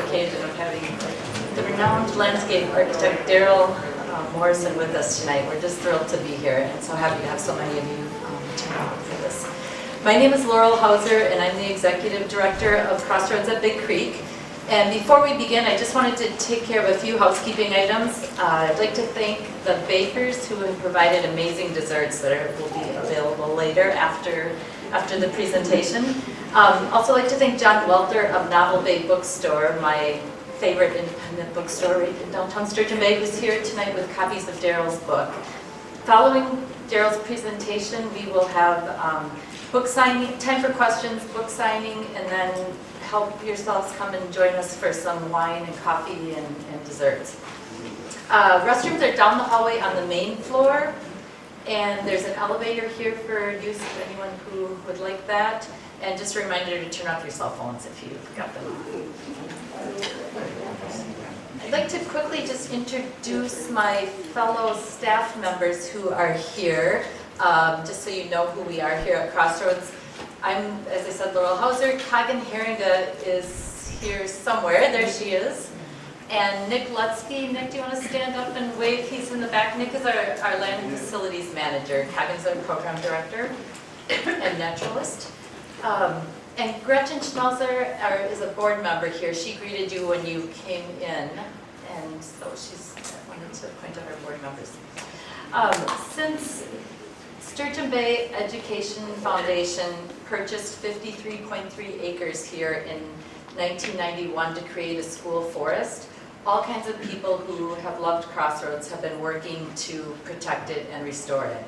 occasion of having the renowned landscape architect Darrel Morrison with us tonight. We're just thrilled to be here and so happy to have so many of you turn out for this. My name is Laurel Hauser and I'm the Executive Director of Crossroads at Big Creek. And before we begin, I just wanted to take care of a few housekeeping items. I'd like to thank the bakers who have provided amazing desserts that will be available later after the presentation. Also like to thank John Welter of Novel Bay Bookstore, my favorite independent bookstore right in downtown Sturgeon Bay, who's here tonight with copies of Darrel's book. Following Darrel's presentation, we will have book signing, time for questions, book signing, and then help yourselves come and join us for some wine and coffee and desserts. Restrooms are down the hallway on the main floor, and there's an elevator here for use of anyone who would like that. And just a reminder to turn off your cell phones if you've got them on. I'd like to quickly just introduce my fellow staff members who are here, just so you know who we are here at Crossroads. I'm, as I said, Laurel Hauser. Kagan Heringa is here somewhere. There she is. And Nick Lutsky. Nick, do you want to stand up and wave? He's in the back. Nick is our land facilities manager. Kagan's our program director and naturalist. And Gretchen Schmelzer is a board member here. She greeted you when you came in. And so I wanted to point out our board members. Since Sturgeon Bay Education Foundation purchased 53.3 acres here in 1991 to create a school forest, all kinds of people who have loved Crossroads have been working to protect it and restore it.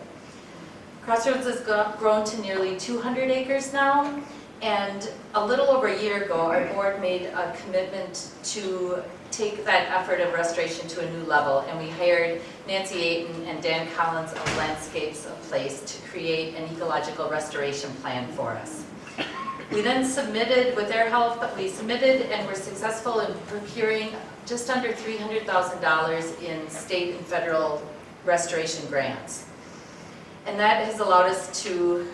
Crossroads has grown to nearly 200 acres now, and a little over a year ago, our board made a commitment to take that effort of restoration to a new level, and we hired Nancy Ayton and Dan Collins of Landscapes of Place to create an ecological restoration plan for us. We then submitted, with their help, and were successful in procuring just under $300,000 in state and federal restoration grants. And that has allowed us to,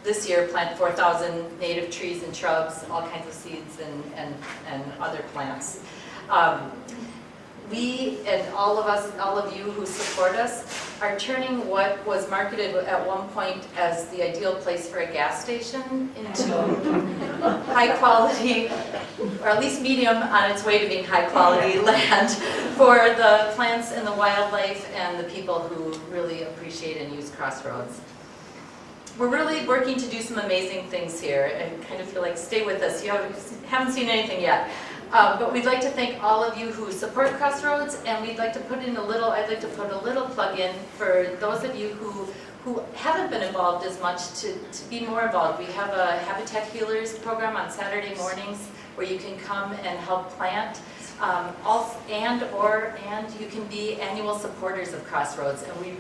this year, plant 4,000 native trees and shrubs, all kinds of seeds and other plants. We and all of you who support us, are turning what was marketed at one point as the ideal place for a gas station into high quality, or at least medium on its way to being high quality land for the plants and the wildlife and the people who really appreciate and use Crossroads. We're really working to do some amazing things here. I kind of feel like stay with us. You haven't seen anything yet. But we'd like to thank all of you who support Crossroads, and we'd like to put in I'd like to put a little plug in for those of you who haven't been involved as much to be more involved. We have a Habitat Healers program on Saturday mornings where you can come and help plant. And you can be annual supporters of Crossroads, and we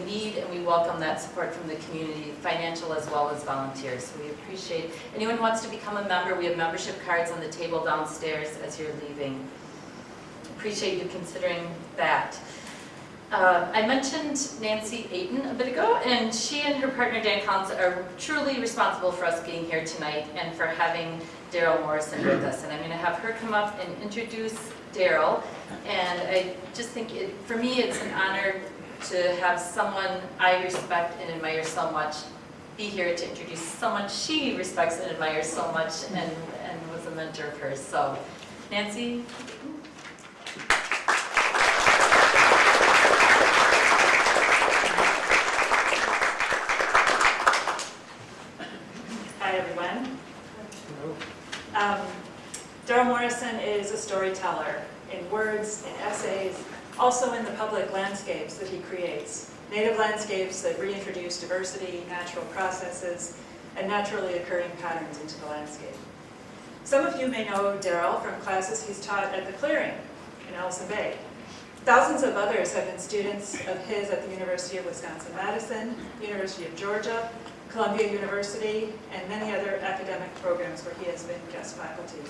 need and we welcome that support from the community, financial as well as volunteers. So we appreciate anyone who wants to become a member. We have membership cards on the table downstairs as you're leaving. Appreciate you considering that. I mentioned Nancy Ayton a bit ago, and she and her partner Dan Collins are truly responsible for us being here tonight and for having Darrel Morrison with us. And I'm going to have her come up and introduce Darrel. And I just think, for me, it's an honor to have someone I respect and admire so much be here to introduce someone she respects and admires so much and was a mentor of hers. So, Nancy. Darrel Morrison is a storyteller in words, in essays, also in the public landscapes that he creates. Native landscapes that reintroduce diversity, natural processes, and naturally occurring patterns into the landscape. Some of you may know Darrel from classes he's taught at the Clearing in Ellison Bay. Thousands of others have been students of his at the University of Wisconsin-Madison, University of Georgia, Columbia University, and many other academic programs where he has been guest faculty.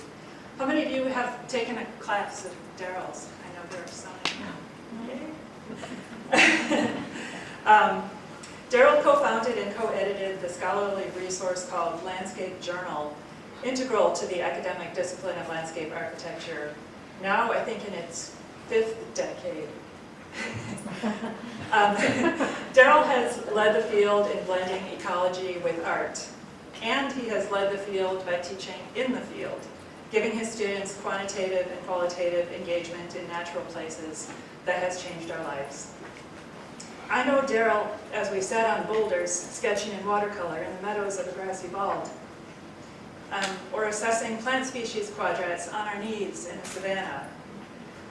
How many of you have taken a class of Darrel's? I know there are some. Darrel co-founded and co-edited the scholarly resource called Landscape Journal integral to the academic discipline of landscape architecture, now I think in its 5th decade. Darrel has led the field in blending ecology with art, and he has led the field by teaching in the field, giving his students quantitative and qualitative engagement in natural places that has changed our lives. I know Darrel as we sat on boulders sketching in watercolor in the meadows of a grassy bald, or assessing plant species quadrats on our knees in a savanna,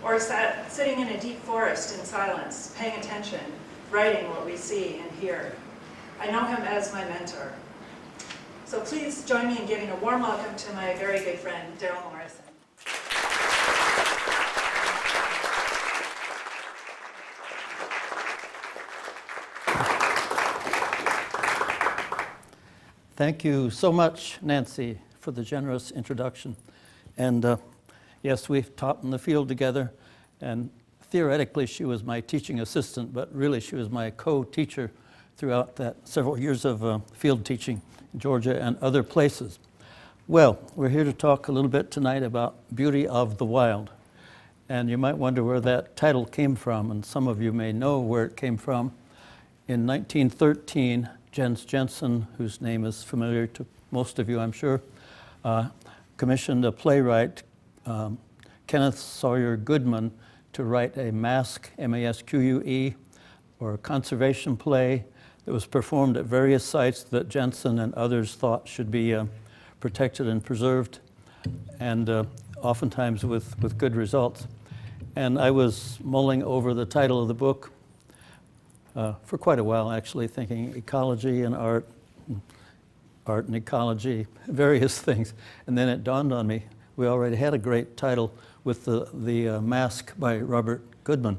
or sitting in a deep forest in silence, paying attention, writing what we see and hear. I know him as my mentor. So please join me in giving a warm welcome to my very good friend, Darrel Morrison. Thank you so much, Nancy, for the generous introduction. And yes, we've taught in the field together, and theoretically she was my teaching assistant, but really she was my co-teacher throughout that several years of field teaching in Georgia and other places. Well, we're here to talk a little bit tonight about beauty of the wild. And you might wonder where that title came from, and some of you may know where it came from. In 1913, Jens Jensen, whose name is familiar to most of you, I'm sure, commissioned a playwright, Kenneth Sawyer Goodman, to write a masque, M-A-S-Q-U-E, or a conservation play that was performed at various sites that Jensen and others thought should be protected and preserved, and oftentimes with good results. And I was mulling over the title of the book for quite a while, actually, thinking ecology and art and ecology, various things. And then it dawned on me, we already had a great title with the Masque by Robert Goodman.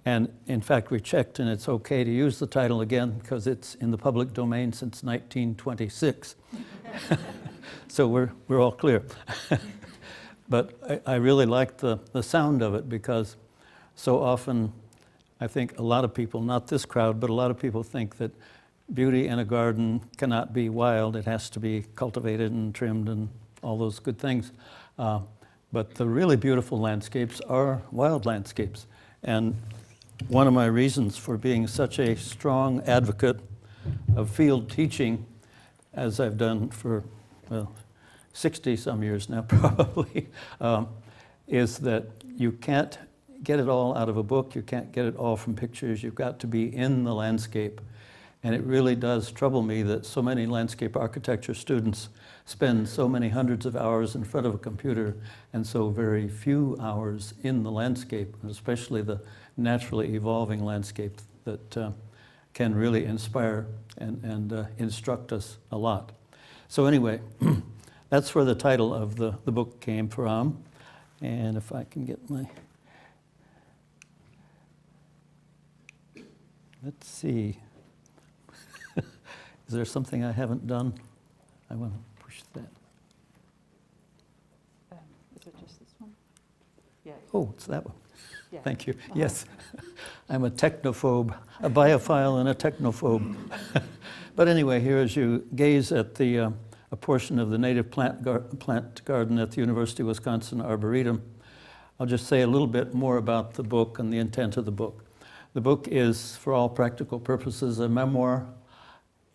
And in fact, we checked, and it's okay to use the title again because it's in the public domain since 1926. So we're all clear. But I really liked the sound of it, because so often I think a lot of people, not this crowd, but a lot of people think that beauty in a garden cannot be wild. It has to be cultivated and trimmed and all those good things. But the really beautiful landscapes are wild landscapes. And one of my reasons for being such a strong advocate of field teaching, as I've done for 60-some years now probably, is that you can't get it all out of a book. You can't get it all from pictures. You've got to be in the landscape. And it really does trouble me that so many landscape architecture students spend so many hundreds of hours in front of a computer and so very few hours in the landscape, especially the naturally evolving landscape that can really inspire and instruct us a lot. So anyway, that's where the title of the book came from. And if I can get my... Let's see. Is there something I haven't done? I want to push that. Is it just this one? Yeah. Oh, it's that one. Yeah. Thank you. Yes, I'm a technophobe, a biophile and a technophobe. But anyway, here as you gaze at a portion of the native plant garden at the University of Wisconsin Arboretum, I'll just say a little bit more about the book and the intent of the book. The book is, for all practical purposes, a memoir.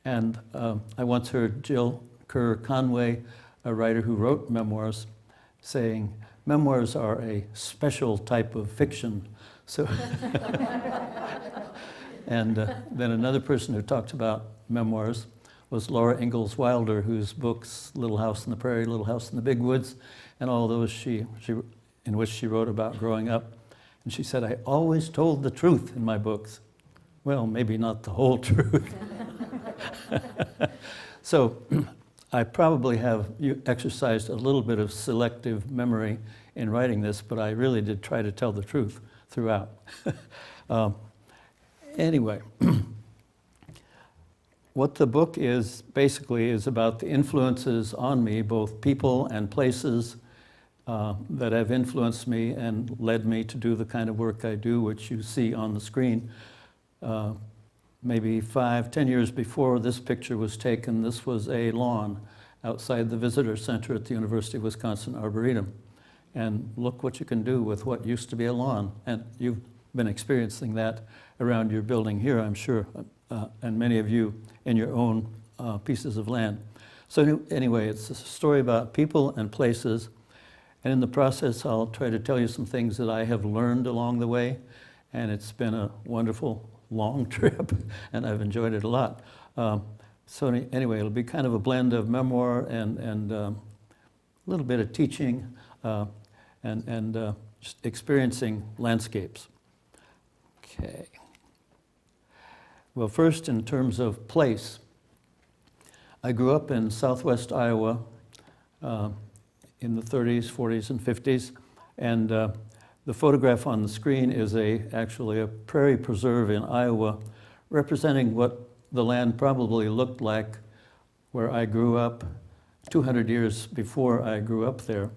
And I once heard Jill Kerr Conway, a writer who wrote memoirs, saying, memoirs are a special type of fiction. So, and then another person who talked about memoirs was Laura Ingalls Wilder, whose books, Little House on the Prairie, Little House in the Big Woods, and all those in which she wrote about growing up. And she said, I always told the truth in my books. Well, maybe not the whole truth. So I probably have exercised a little bit of selective memory in writing this, but I really did try to tell the truth throughout. Anyway, what the book is basically is about the influences on me, both people and places that have influenced me and led me to do the kind of work I do, which you see on the screen. Maybe 5-10 years before this picture was taken, this was a lawn, outside the visitor center at the University of Wisconsin Arboretum. And look what you can do with what used to be a lawn. And you've been experiencing that around your building here, I'm sure, and many of you in your own pieces of land. So anyway, it's a story about people and places. And in the process, I'll try to tell you some things that I have learned along the way. And it's been a wonderful, long trip, and I've enjoyed it a lot. So anyway, it'll be kind of a blend of memoir and a little bit of teaching and just experiencing landscapes. Okay. Well, first, in terms of place, I grew up in southwest Iowa in the 30s, 40s, and 50s, and the photograph on the screen is actually a prairie preserve in Iowa representing what the land probably looked like where I grew up 200 years before I grew up there.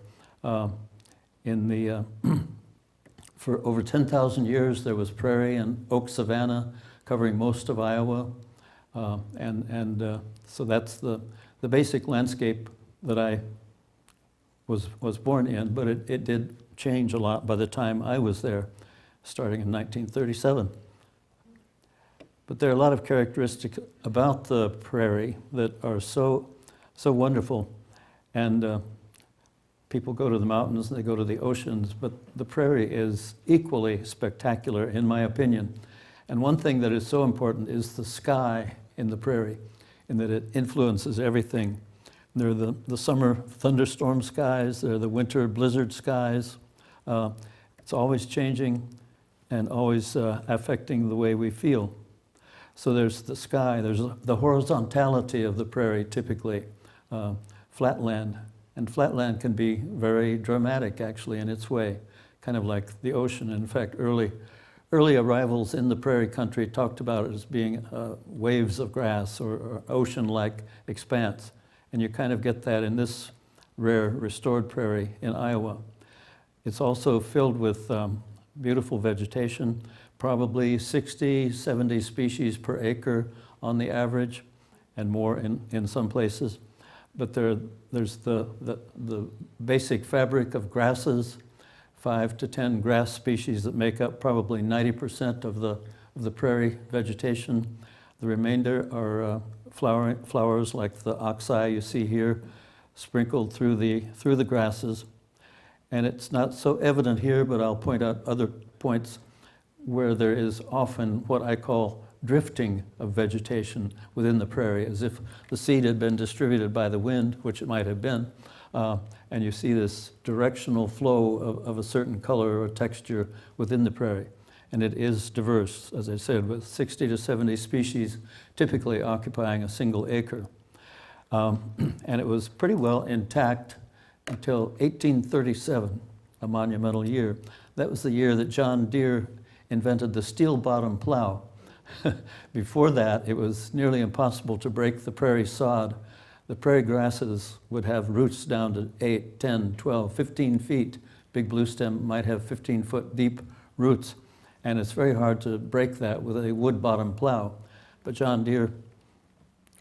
For over 10,000 years there was prairie and oak savanna covering most of Iowa. So that's the basic landscape that I was born in, but it did change a lot by the time I was there, starting in 1937. But there are a lot of characteristics about the prairie that are so wonderful. And people go to the mountains, they go to the oceans, but the prairie is equally spectacular, in my opinion. And one thing that is so important is the sky in the prairie, in that it influences everything. There are the summer thunderstorm skies, there are the winter blizzard skies. It's always changing and always affecting the way we feel. So there's the sky, there's the horizontality of the prairie, typically, flatland. And flatland can be very dramatic, actually, in its way, kind of like the ocean. In fact, early arrivals in the prairie country talked about it as being waves of grass or ocean-like expanse. And you kind of get that in this rare restored prairie in Iowa. It's also filled with beautiful vegetation, probably 60, 70 species per acre on the average, and more in some places. But there's the basic fabric of grasses, 5 to 10 grass species that make up probably 90% of the prairie vegetation. The remainder are flowers like the oxeye you see here, sprinkled through the grasses. And it's not so evident here, but I'll point out other points where there is often what I call drifting of vegetation within the prairie, as if the seed had been distributed by the wind, which it might have been, and you see this directional flow of a certain color or texture within the prairie. And it is diverse, as I said, with 60 to 70 species typically occupying a single acre. And it was pretty well intact until 1837, a monumental year. That was the year that John Deere invented the steel bottom plow. Before that, it was nearly impossible to break the prairie sod. The prairie grasses would have roots down to 8, 10, 12, 15 feet. Big bluestem might have 15-foot deep roots, and it's very hard to break that with a wood bottom plow. But John Deere,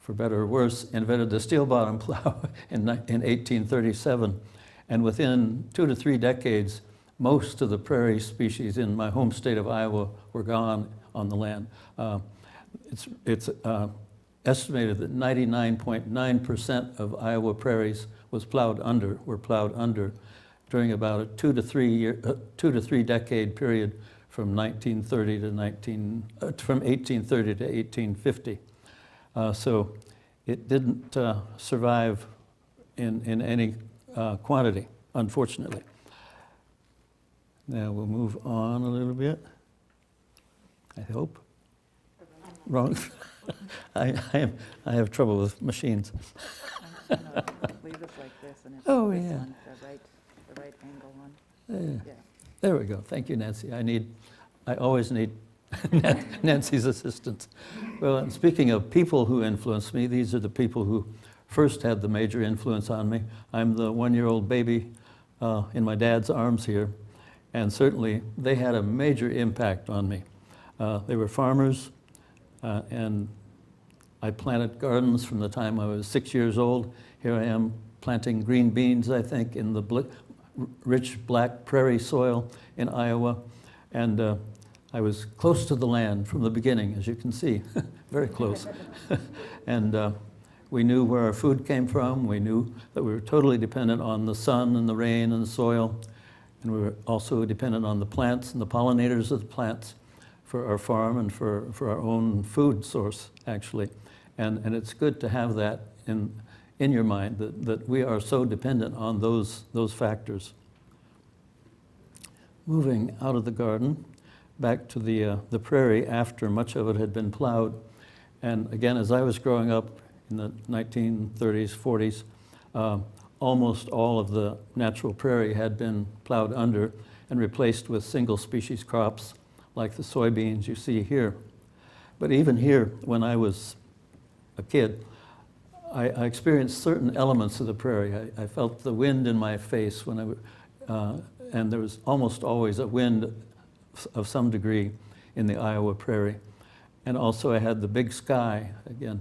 for better or worse, invented the steel bottom plow in 1837, and within 2 to 3 decades, most of the prairie species in my home state of Iowa were gone on the land. It's estimated that 99.9% of Iowa prairies were plowed under during about a 2 to 3 decade period from 1830 to 1850. So it didn't survive in any quantity, unfortunately. Now we'll move on a little bit, I hope. Wrong. I have trouble with machines. No, leave this like this, and it's Oh, this yeah. one, the right angle one. Yeah. There we go. Thank you, Nancy. I always need Nancy's assistance. Well, and speaking of people who influenced me, these are the people who first had the major influence on me. I'm the one-year-old baby in my dad's arms here, and certainly they had a major impact on me. They were farmers, and I planted gardens from the time I was 6 years old Here I am planting green beans, I think, in the rich black prairie soil in Iowa. And I was close to the land from the beginning, as you can see, very close. And we knew where our food came from. We knew that we were totally dependent on the sun and the rain and the soil. And we were also dependent on the plants and the pollinators of the plants for our farm and for our own food source, actually. And it's good to have that in your mind, that we are so dependent on those factors. Moving out of the garden, back to the prairie after much of it had been plowed. And again, as I was growing up in the 1930s, 40s, almost all of the natural prairie had been plowed under and replaced with single species crops like the soybeans you see here. But even here, when I was a kid, I experienced certain elements of the prairie. I felt the wind in my face and there was almost always a wind of some degree in the Iowa prairie. And also I had the big sky, again,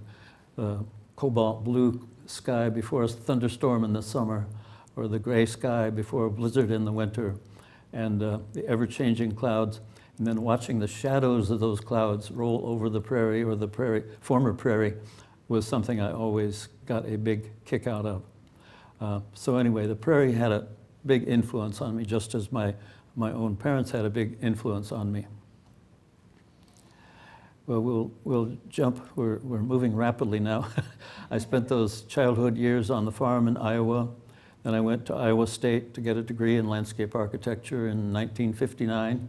cobalt blue sky before a thunderstorm in the summer, or the gray sky before a blizzard in the winter, and the ever-changing clouds, and then watching the shadows of those clouds roll over the prairie or the former prairie was something I always got a big kick out of. So anyway, the prairie had a big influence on me, just as my own parents had a big influence on me. Well, we'll jump. We're moving rapidly now. I spent those childhood years on the farm in Iowa. Then I went to Iowa State to get a degree in landscape architecture in 1959.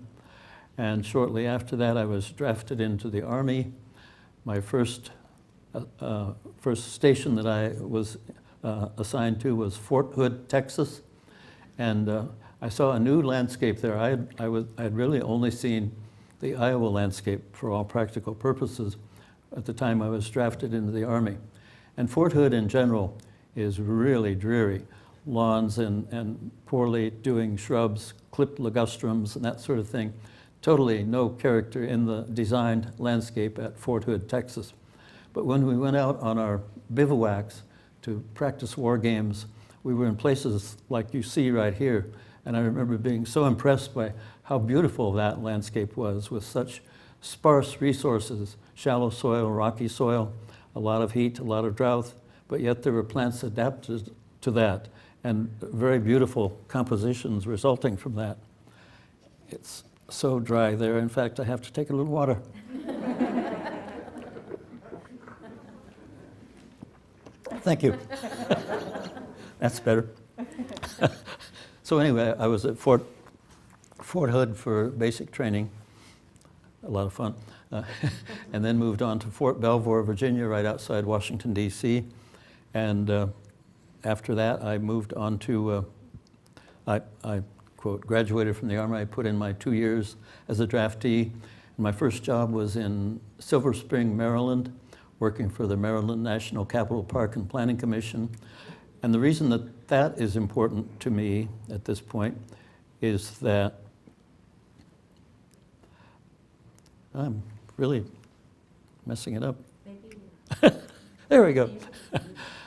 And shortly after that, I was drafted into the Army. My first station that I was assigned to was Fort Hood, Texas. And I saw a new landscape there. I had really only seen the Iowa landscape for all practical purposes at the time I was drafted into the Army. And Fort Hood in general is really dreary. Lawns and poorly doing shrubs, clipped ligustrums and that sort of thing. Totally no character in the designed landscape at Fort Hood, Texas. But when we went out on our bivouacs to practice war games, we were in places like you see right here. And I remember being so impressed by how beautiful that landscape was, with such sparse resources, shallow soil, rocky soil, a lot of heat, a lot of drought, but yet there were plants adapted to that, and very beautiful compositions resulting from that. It's so dry there. In fact, I have to take a little water. Thank you. That's better. So anyway, I was at Fort Hood for basic training, a lot of fun, and then moved on to Fort Belvoir, Virginia, right outside Washington, D.C. And after that, I moved on to, I quote, graduated from the Army. I put in my 2 years as a draftee. And my first job was in Silver Spring, Maryland, working for the Maryland National Capital Park and Planning Commission. And the reason that that is important to me at this point is that I'm really messing it up. There we go.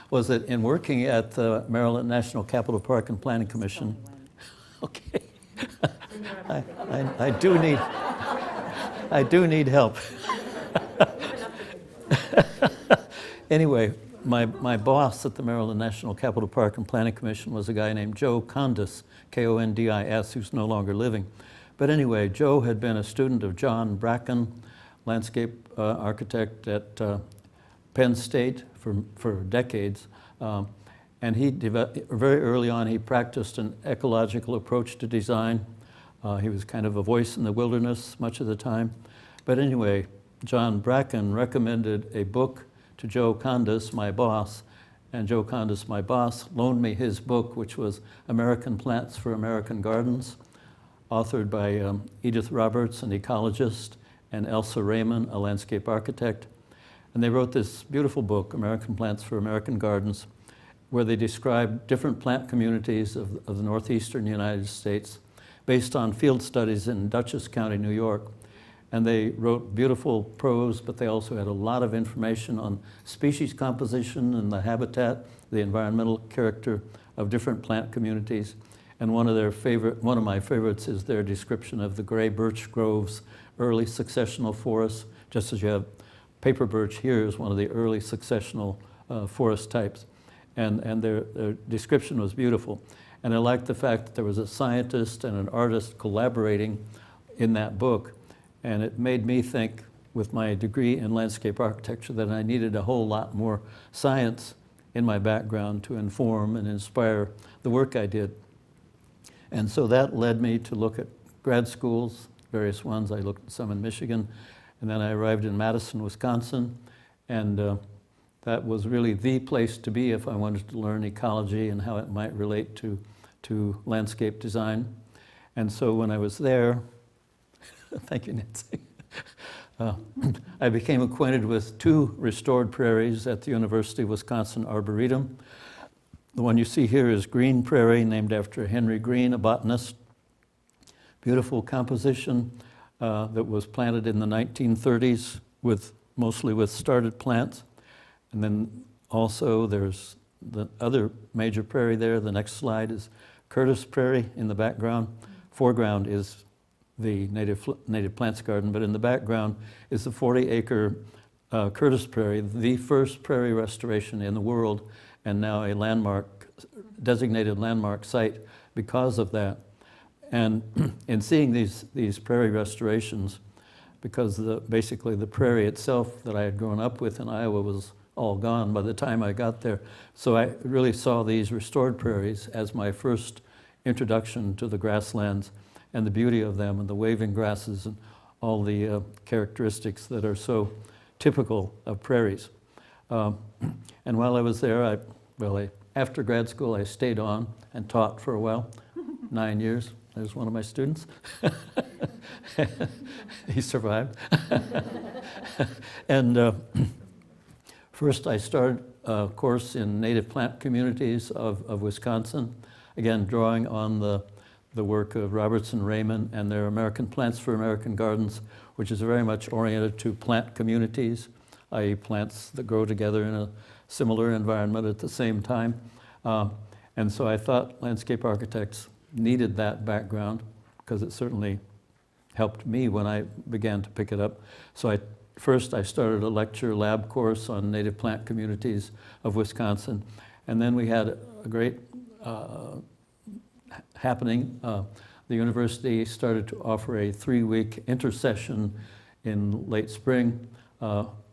Was that in working at the Maryland National Capital Park and Planning Commission? Okay. I do need help. Anyway, my boss at the Maryland National Capital Park and Planning Commission was a guy named Joe Kondis, K-O-N-D-I-S, who's no longer living. But anyway, Joe had been a student of John Bracken, landscape architect at Penn State for decades. And he very early on, he practiced an ecological approach to design. He was kind of a voice in the wilderness much of the time. But anyway, John Bracken recommended a book to Joe Kondis, my boss, and Joe Kondis, my boss, loaned me his book, which was American Plants for American Gardens, authored by Edith Roberts, an ecologist, and Elsa Raymond, a landscape architect. And they wrote this beautiful book, American Plants for American Gardens, where they describe different plant communities of the northeastern United States based on field studies in Dutchess County, New York. And they wrote beautiful prose, but they also had a lot of information on species composition and the habitat, the environmental character of different plant communities. And one of my favorites is their description of the gray birch groves, early successional forests, just as you have paper birch here is one of the early successional forest types. And their description was beautiful. And I liked the fact that there was a scientist and an artist collaborating in that book. And it made me think, with my degree in landscape architecture, that I needed a whole lot more science in my background to inform and inspire the work I did. And so that led me to look at grad schools, various ones. I looked at some in Michigan, and then I arrived in Madison, Wisconsin, and that was really the place to be if I wanted to learn ecology and how it might relate to landscape design. And so when I was there, thank you, Nancy, I became acquainted with 2 restored prairies at the University of Wisconsin Arboretum. The one you see here is Green Prairie, named after Henry Green, a botanist. Beautiful composition that was planted in the 1930s, mostly with started plants. And then also there's the other major prairie there. The next slide is Curtis Prairie in the background. Foreground is the native plants garden, but in the background is the 40-acre Curtis Prairie, the first prairie restoration in the world, and now a designated landmark site because of that. And in seeing these prairie restorations, because basically the prairie itself that I had grown up with in Iowa was all gone by the time I got there. So I really saw these restored prairies as my first introduction to the grasslands and the beauty of them and the waving grasses and all the characteristics that are so typical of prairies. And while I was there, after grad school, I stayed on and taught for a while, 9 years. I was one of my students. He survived. And first I started a course in native plant communities of Wisconsin, again drawing on the work of Robertson Raymond and their American Plants for American Gardens, which is very much oriented to plant communities, i.e. plants that grow together in a similar environment at the same time. And so I thought landscape architects needed that background because it certainly helped me when I began to pick it up. So first I started a lecture lab course on native plant communities of Wisconsin, and then we had a great happening. The university started to offer a 3-week intersession in late spring,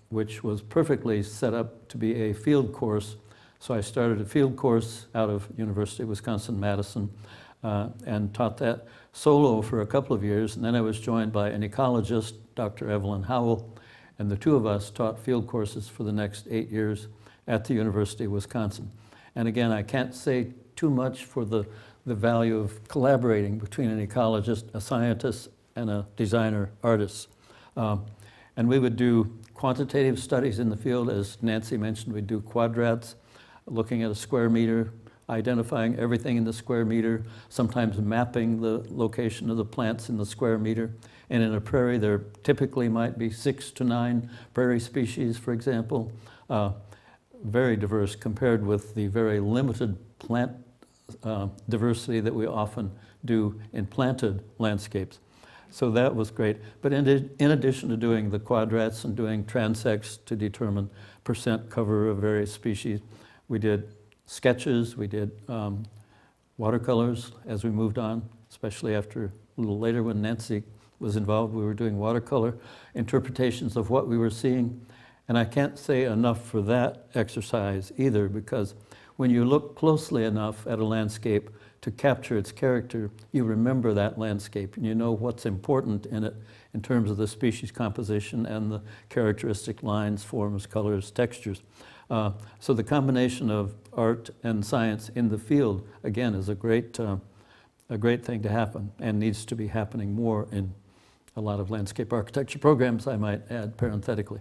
which was perfectly set up to be a field course. So I started a field course out of University of Wisconsin-Madison and taught that solo for a couple of years. And then I was joined by an ecologist, Dr. Evelyn Howell, and the 2 of us taught field courses for the next 8 years at the University of Wisconsin. And again, I can't say too much for the value of collaborating between an ecologist, a scientist, and a designer artist. And we would do quantitative studies in the field. As Nancy mentioned, we'd do quadrats, looking at a square meter, identifying everything in the square meter, sometimes mapping the location of the plants in the square meter. And in a prairie, there typically might be 6 to 9 prairie species, for example. Very diverse compared with the very limited plant diversity that we often do in planted landscapes. So that was great. But in addition to doing the quadrats and doing transects to determine percent cover of various species, we did sketches, we did watercolors as we moved on, especially after a little later when Nancy was involved. We were doing watercolor interpretations of what we were seeing. And I can't say enough for that exercise either, because when you look closely enough at a landscape to capture its character, you remember that landscape and you know what's important in it in terms of the species composition and the characteristic lines, forms, colors, textures. So the combination of art and science in the field, again, is a great thing to happen and needs to be happening more in a lot of landscape architecture programs, I might add parenthetically.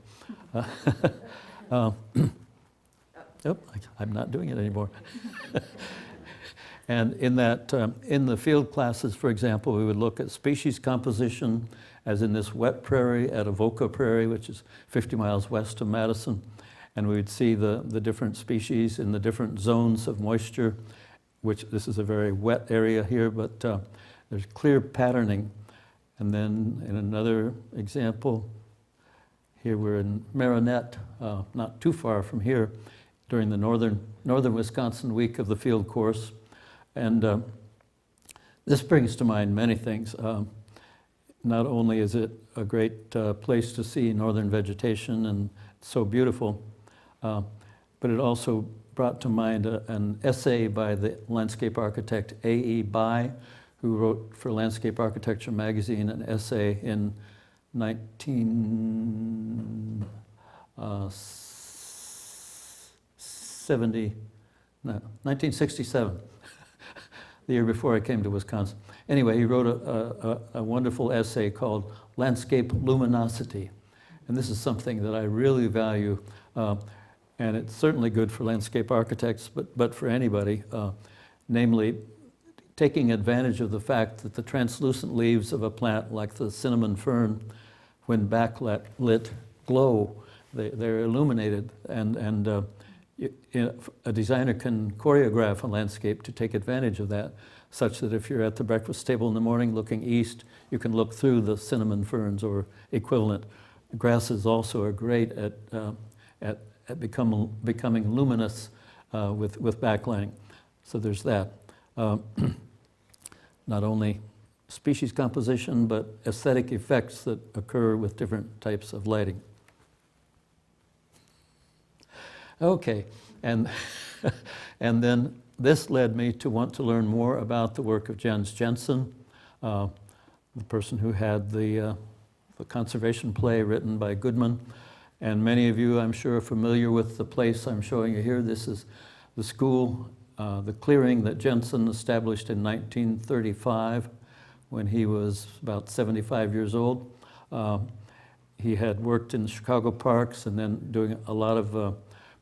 I'm not doing it anymore. And in the field classes, for example, we would look at species composition, as in this wet prairie at Avoca Prairie, which is 50 miles west of Madison. and we would see the different species in the different zones of moisture, which this is a very wet area here, but there's clear patterning. And then in another example, here we're in Marinette, not too far from here, during the northern Wisconsin week of the field course. And this brings to mind many things. Not only is it a great place to see northern vegetation and so beautiful, but it also brought to mind an essay by the landscape architect A.E. Bai, who wrote for Landscape Architecture magazine an essay in 1967, the year before I came to Wisconsin. Anyway, he wrote a wonderful essay called Landscape Luminosity. And this is something that I really value, and it's certainly good for landscape architects, but for anybody, namely taking advantage of the fact that the translucent leaves of a plant like the cinnamon fern, when backlit, glow. They're illuminated, and a designer can choreograph a landscape to take advantage of that, such that if you're at the breakfast table in the morning looking east, you can look through the cinnamon ferns or equivalent. Grasses also are great at becoming luminous with backlighting. So there's that. Not only species composition, but aesthetic effects that occur with different types of lighting. Okay, and then this led me to want to learn more about the work of Jens Jensen, the person who had the conservation play written by Goodman. And many of you, I'm sure, are familiar with the place I'm showing you here. This is the school, the clearing that Jensen established in 1935 when he was about 75 years old. He had worked in Chicago parks and then doing a lot of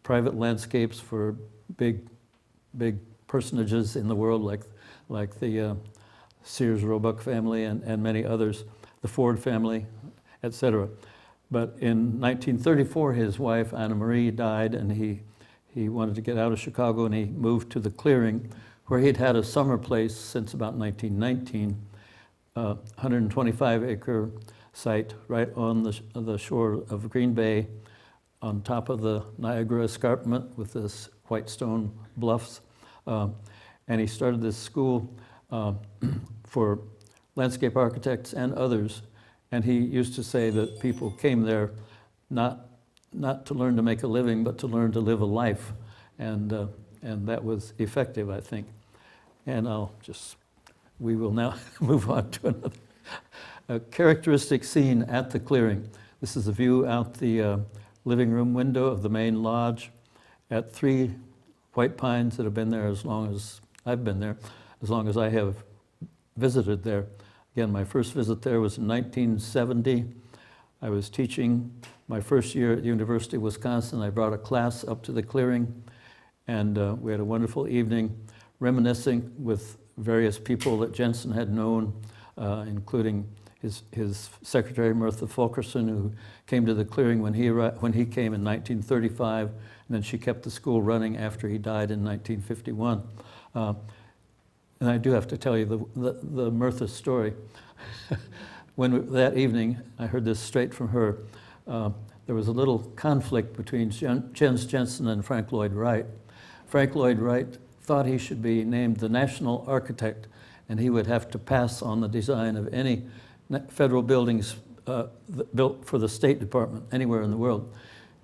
private landscapes for big personages in the world, like the Sears Roebuck family and many others, the Ford family, etc. But in 1934, his wife, Anna Marie, died, and he wanted to get out of Chicago, and he moved to the clearing, where he'd had a summer place since about 1919, 125-acre site right on the shore of Green Bay, on top of the Niagara Escarpment with this white stone bluffs. And he started this school for landscape architects and others. And he used to say that people came there not to learn to make a living, but to learn to live a life. And that was effective, I think. And we will now move on to a characteristic scene at the clearing. This is a view out the living room window of the main lodge at 3 white pines that have been there as long as I've been there, as long as I have visited there. Again, my first visit there was in 1970. I was teaching my first year at the University of Wisconsin. I brought a class up to the clearing, and we had a wonderful evening reminiscing with various people that Jensen had known, including his secretary, Martha Fulkerson, who came to the clearing when he came in 1935, and then she kept the school running after he died in 1951. And I do have to tell you the Martha story. That evening, I heard this straight from her, there was a little conflict between Jens Jensen and Frank Lloyd Wright. Frank Lloyd Wright thought he should be named the national architect, and he would have to pass on the design of any federal buildings built for the State Department anywhere in the world.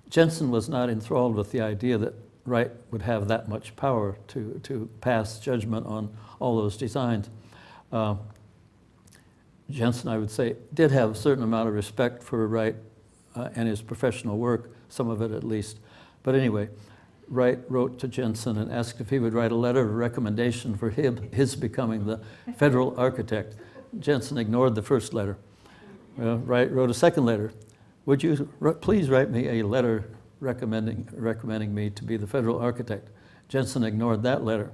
Jensen was not enthralled with the idea that Wright would have that much power to pass judgment on all those designs. Jensen, I would say, did have a certain amount of respect for Wright and his professional work, some of it at least. But anyway, Wright wrote to Jensen and asked if he would write a letter of recommendation for his becoming the federal architect. Jensen ignored the first letter. Wright wrote a second letter. Would you please write me a letter recommending me to be the federal architect? Jensen ignored that letter.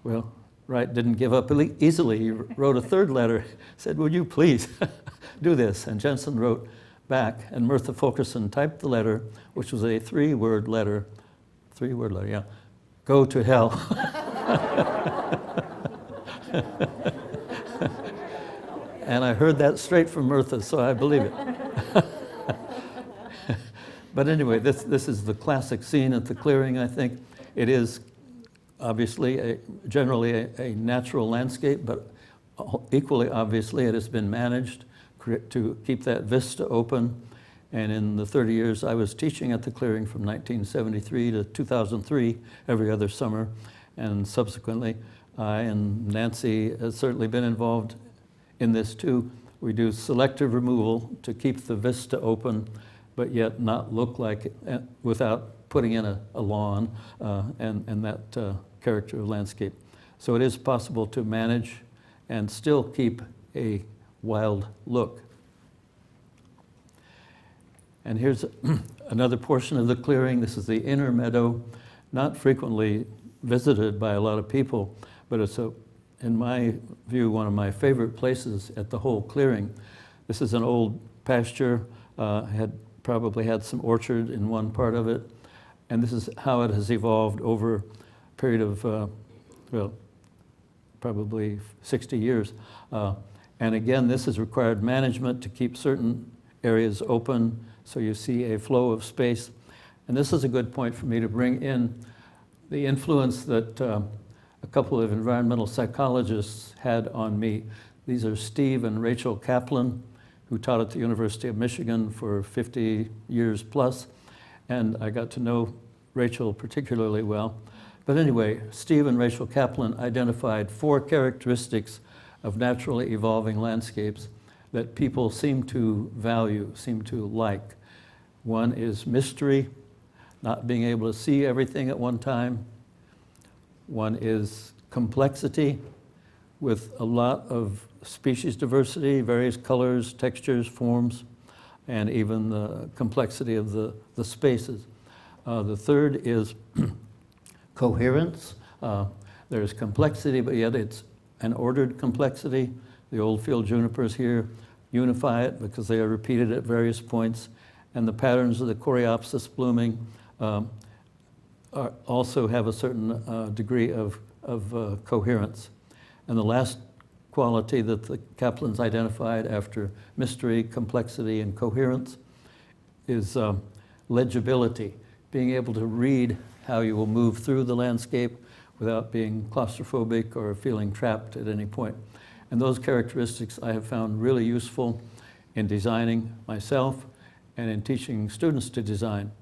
Well, Wright didn't give up easily. He wrote a third letter, said, would you please do this? And Jensen wrote back, and Mirtha Fulkerson typed the letter, which was a three-word letter, yeah, go to hell. And I heard that straight from Mirtha, so I believe it. But anyway, this is the classic scene at the clearing, I think. It is obviously generally a natural landscape, but equally obviously it has been managed to keep that vista open. And in the 30 years I was teaching at the clearing from 1973 to 2003, every other summer, and subsequently I and Nancy has certainly been involved in this too. We do selective removal to keep the vista open, but yet not look like it, without putting in a lawn and that character of landscape. So it is possible to manage and still keep a wild look. And here's another portion of the clearing. This is the inner meadow, not frequently visited by a lot of people, but it's, in my view, one of my favorite places at the whole clearing. This is an old pasture, had probably had some orchard in one part of it, and this is how it has evolved over a period of, well, probably 60 years. And again, this has required management to keep certain areas open, so you see a flow of space. And this is a good point for me to bring in the influence that a couple of environmental psychologists had on me. These are Steve and Rachel Kaplan, who taught at the University of Michigan for 50 years plus, and I got to know Rachel particularly well. But anyway, Steve and Rachel Kaplan identified 4 characteristics of naturally evolving landscapes that people seem to value, seem to like. One is mystery, not being able to see everything at one time. One is complexity, with a lot of species diversity, various colors, textures, forms, and even the complexity of the spaces. The third is coherence. There's complexity, but yet it's an ordered complexity. The old field junipers here unify it because they are repeated at various points, and the patterns of the coreopsis blooming also have a certain degree of coherence. And the last quality that the Kaplans identified after mystery, complexity, and coherence is legibility, being able to read how you will move through the landscape without being claustrophobic or feeling trapped at any point. And those characteristics I have found really useful in designing myself and in teaching students to design.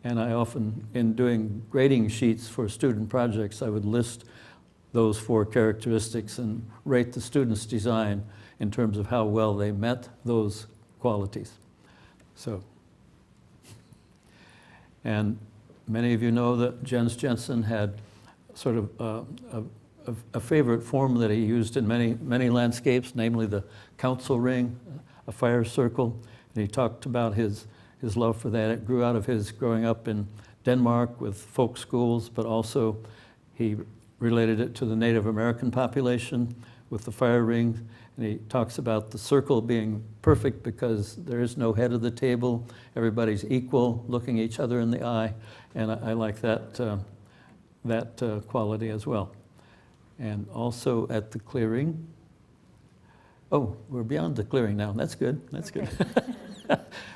And I often, in doing grading sheets for student projects, I would list those 4 characteristics and rate the student's design in terms of how well they met those qualities. So, and many of you know that Jens Jensen had sort of a favorite form that he used in many landscapes, namely the council ring, a fire circle. And he talked about his love for that. It grew out of his growing up in Denmark with folk schools, but also he related it to the Native American population with the fire ring. And he talks about the circle being perfect because there is no head of the table. Everybody's equal, looking each other in the eye. And I like that quality as well. And also at the clearing, oh, we're beyond the clearing now. That's good, that's good.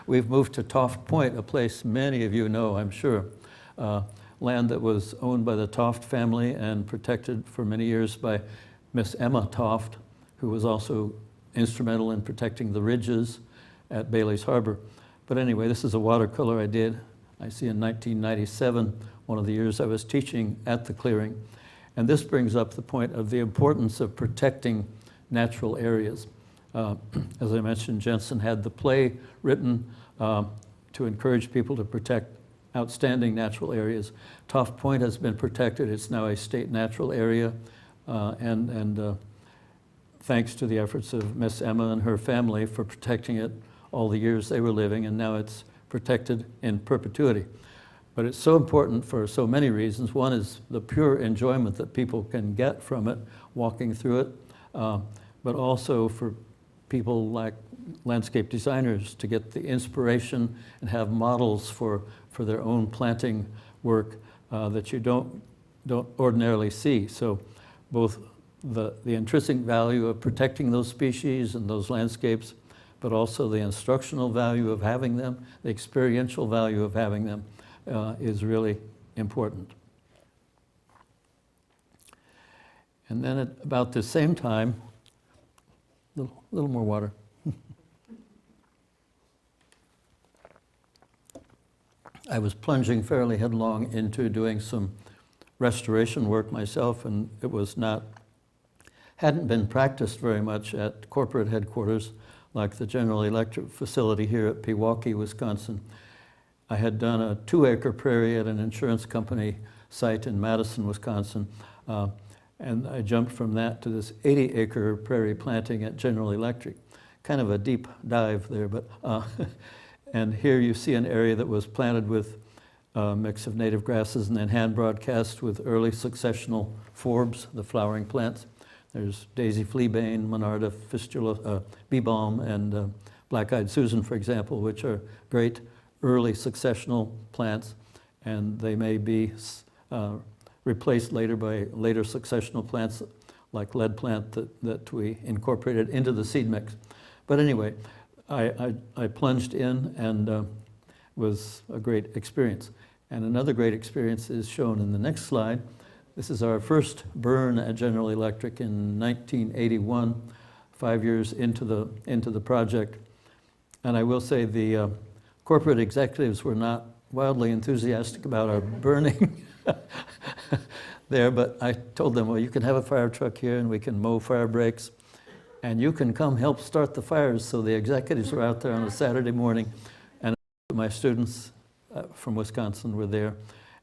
We've moved to Toft Point, a place many of you know, I'm sure. Land that was owned by the Toft family and protected for many years by Miss Emma Toft, who was also instrumental in protecting the ridges at Bailey's Harbor. But anyway, this is a watercolor I did, I see in 1997, one of the years I was teaching at the clearing. And this brings up the point of the importance of protecting natural areas. As I mentioned, Jensen had the play written to encourage people to protect outstanding natural areas. Toft Point has been protected. It's now a state natural area. And thanks to the efforts of Miss Emma and her family for protecting it all the years they were living, and now it's protected in perpetuity. But it's so important for so many reasons. One is the pure enjoyment that people can get from it, walking through it, but also for people like landscape designers to get the inspiration and have models for their own planting work that you don't ordinarily see. So both the intrinsic value of protecting those species and those landscapes, but also the instructional value of having them, the experiential value of having them is really important. And then at about the same time, little more water. I was plunging fairly headlong into doing some restoration work myself, and it was hadn't been practiced very much at corporate headquarters like the General Electric facility here at Pewaukee, Wisconsin. I had done a 2-acre prairie at an insurance company site in Madison, Wisconsin, and I jumped from that to this 80-acre prairie planting at General Electric. Kind of a deep dive there, but and here you see an area that was planted with a mix of native grasses and then hand broadcast with early successional forbs, the flowering plants. There's daisy fleabane, monarda, fistula, bee balm, and black-eyed Susan, for example, which are great early successional plants, and they may be replaced later by later successional plants like lead plant that we incorporated into the seed mix. But anyway, I plunged in and was a great experience. And another great experience is shown in the next slide. This is our first burn at General Electric in 1981, 5 years into the project. And I will say the corporate executives were not wildly enthusiastic about our burning there, but I told them, well, you can have a fire truck here and we can mow fire breaks, and you can come help start the fires. So the executives were out there on a Saturday morning, and my students from Wisconsin were there,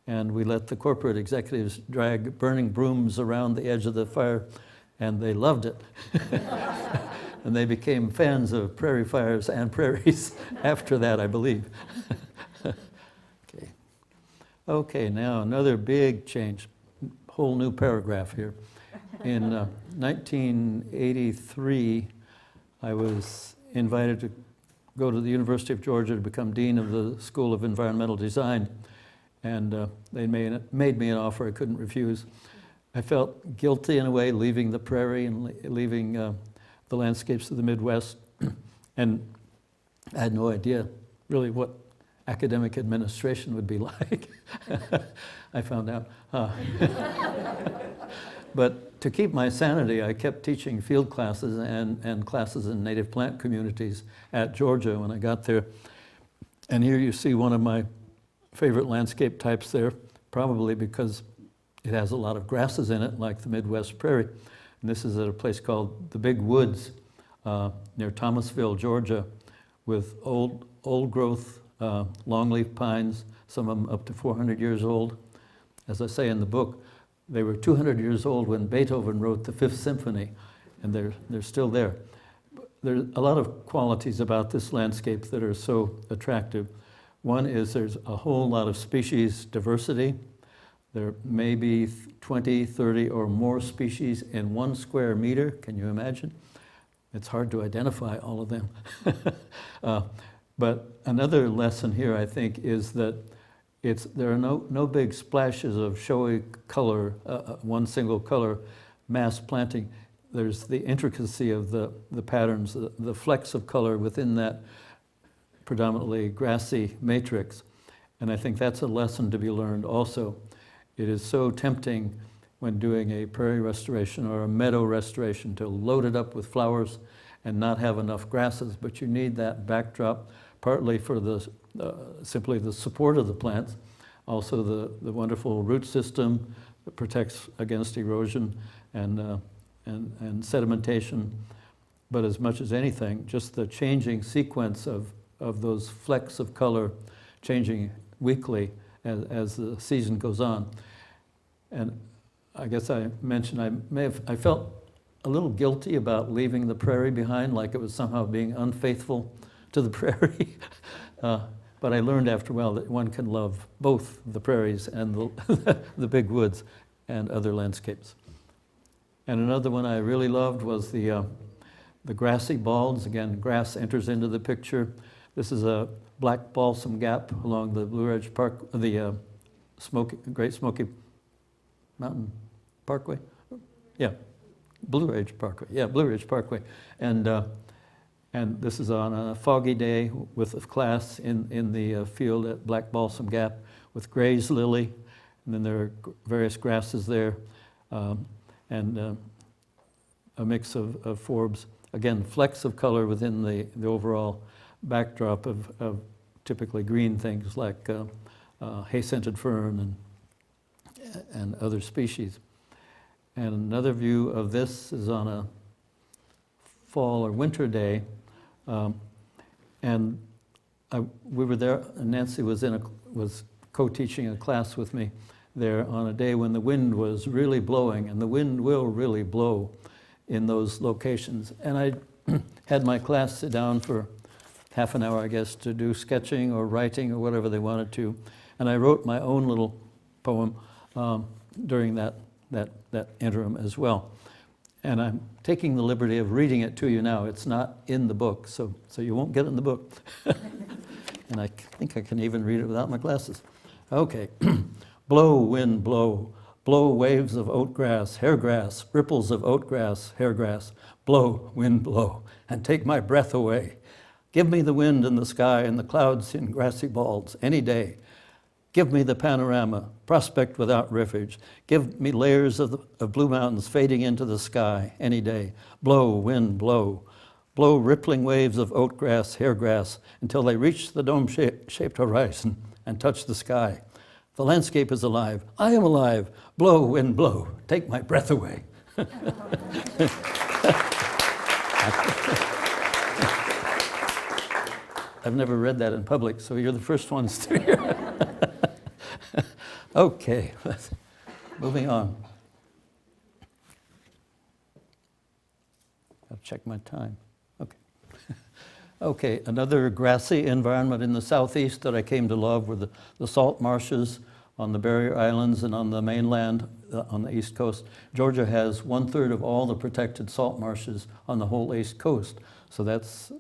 and we let the corporate executives drag burning brooms around the edge of the fire, and they loved it. And they became fans of prairie fires and prairies after that, I believe. Okay, now another big change, whole new paragraph here. In 1983, I was invited to go to the University of Georgia to become dean of the School of Environmental Design, and they made me an offer I couldn't refuse. I felt guilty in a way, leaving the prairie and leaving the landscapes of the Midwest, and I had no idea really what academic administration would be like. I found out. But to keep my sanity, I kept teaching field classes and classes in native plant communities at Georgia when I got there. And here you see one of my favorite landscape types there, probably because it has a lot of grasses in it, like the Midwest prairie. And this is at a place called the Big Woods near Thomasville, Georgia, with old growth longleaf pines, some of them up to 400 years old. As I say in the book, they were 200 years old when Beethoven wrote the Fifth Symphony, and they're still there. There's a lot of qualities about this landscape that are so attractive. One is there's a whole lot of species diversity. There may be 20, 30 or more species in 1 square meter. Can you imagine? It's hard to identify all of them. But another lesson here, I think, is that there are no big splashes of showy color, one single color mass planting. There's the intricacy of the patterns, the flecks of color within that predominantly grassy matrix. And I think that's a lesson to be learned also. It is so tempting when doing a prairie restoration or a meadow restoration to load it up with flowers and not have enough grasses, but you need that backdrop, partly for simply the support of the plants, also the wonderful root system that protects against erosion and sedimentation, but as much as anything, just the changing sequence of those flecks of color changing weekly as the season goes on. And I guess I mentioned I felt a little guilty about leaving the prairie behind, like it was somehow being unfaithful to the prairie. But I learned after a while that one can love both the prairies and the big woods and other landscapes. And another one I really loved was the the grassy balds. Again, grass enters into the picture. This is a black balsam gap along the Blue Ridge Park, the Great Smoky Mountain Parkway. Yeah, Blue Ridge Parkway. Yeah, Blue Ridge Parkway. And this is on a foggy day with a class in the field at Black Balsam Gap with Gray's lily, and then there are various grasses there, and a mix of forbs. Again, flecks of color within the overall backdrop of typically green things like hay-scented fern and other species. And another view of this is on a fall or winter day, and we were there, and Nancy was co-teaching a class with me there on a day when the wind was really blowing, and the wind will really blow in those locations. And I had my class sit down for half an hour, I guess, to do sketching or writing or whatever they wanted to. And I wrote my own little poem during that interim as well. And I'm taking the liberty of reading it to you now. It's not in the book, so you won't get it in the book. And I think I can even read it without my glasses. Okay. Blow, wind, blow. Blow waves of oat grass, hair grass, ripples of oat grass, hair grass. Blow, wind, blow, and take my breath away. Give me the wind and the sky and the clouds in grassy balds any day. Give me the panorama, prospect without refuge. Give me layers of blue mountains fading into the sky any day. Blow, wind, blow. Blow rippling waves of oat grass, hair grass, until they reach the dome-shaped horizon and touch the sky. The landscape is alive. I am alive. Blow, wind, blow. Take my breath away. I've never read that in public, so you're the first ones to hear. Okay, moving on. I'll check my time. Okay. Okay, another grassy environment in the southeast that I came to love were the salt marshes on the barrier islands and on the mainland on the east coast. Georgia has 1/3 of all the protected salt marshes on the whole east coast, so that's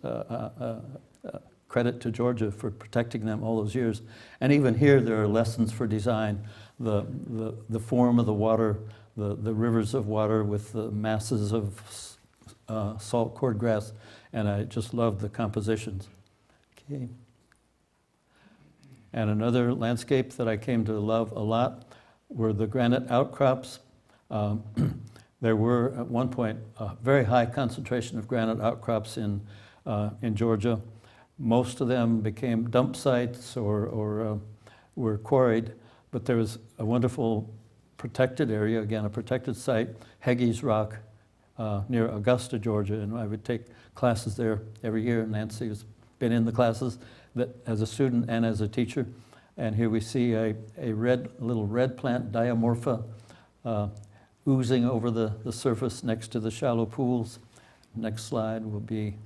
credit to Georgia for protecting them all those years. And even here there are lessons for design. The form of the water, the rivers of water with the masses of salt cordgrass, and I just love the compositions. Okay. And another landscape that I came to love a lot were the granite outcrops. There were at one point a very high concentration of granite outcrops in Georgia. Most of them became dump sites or were quarried, but there was a wonderful protected area, again, a protected site, Heggy's Rock, near Augusta, Georgia, and I would take classes there every year. Nancy has been in the classes that as a student and as a teacher. And here we see a little red plant, Diamorpha, oozing over the surface next to the shallow pools. Next slide will be,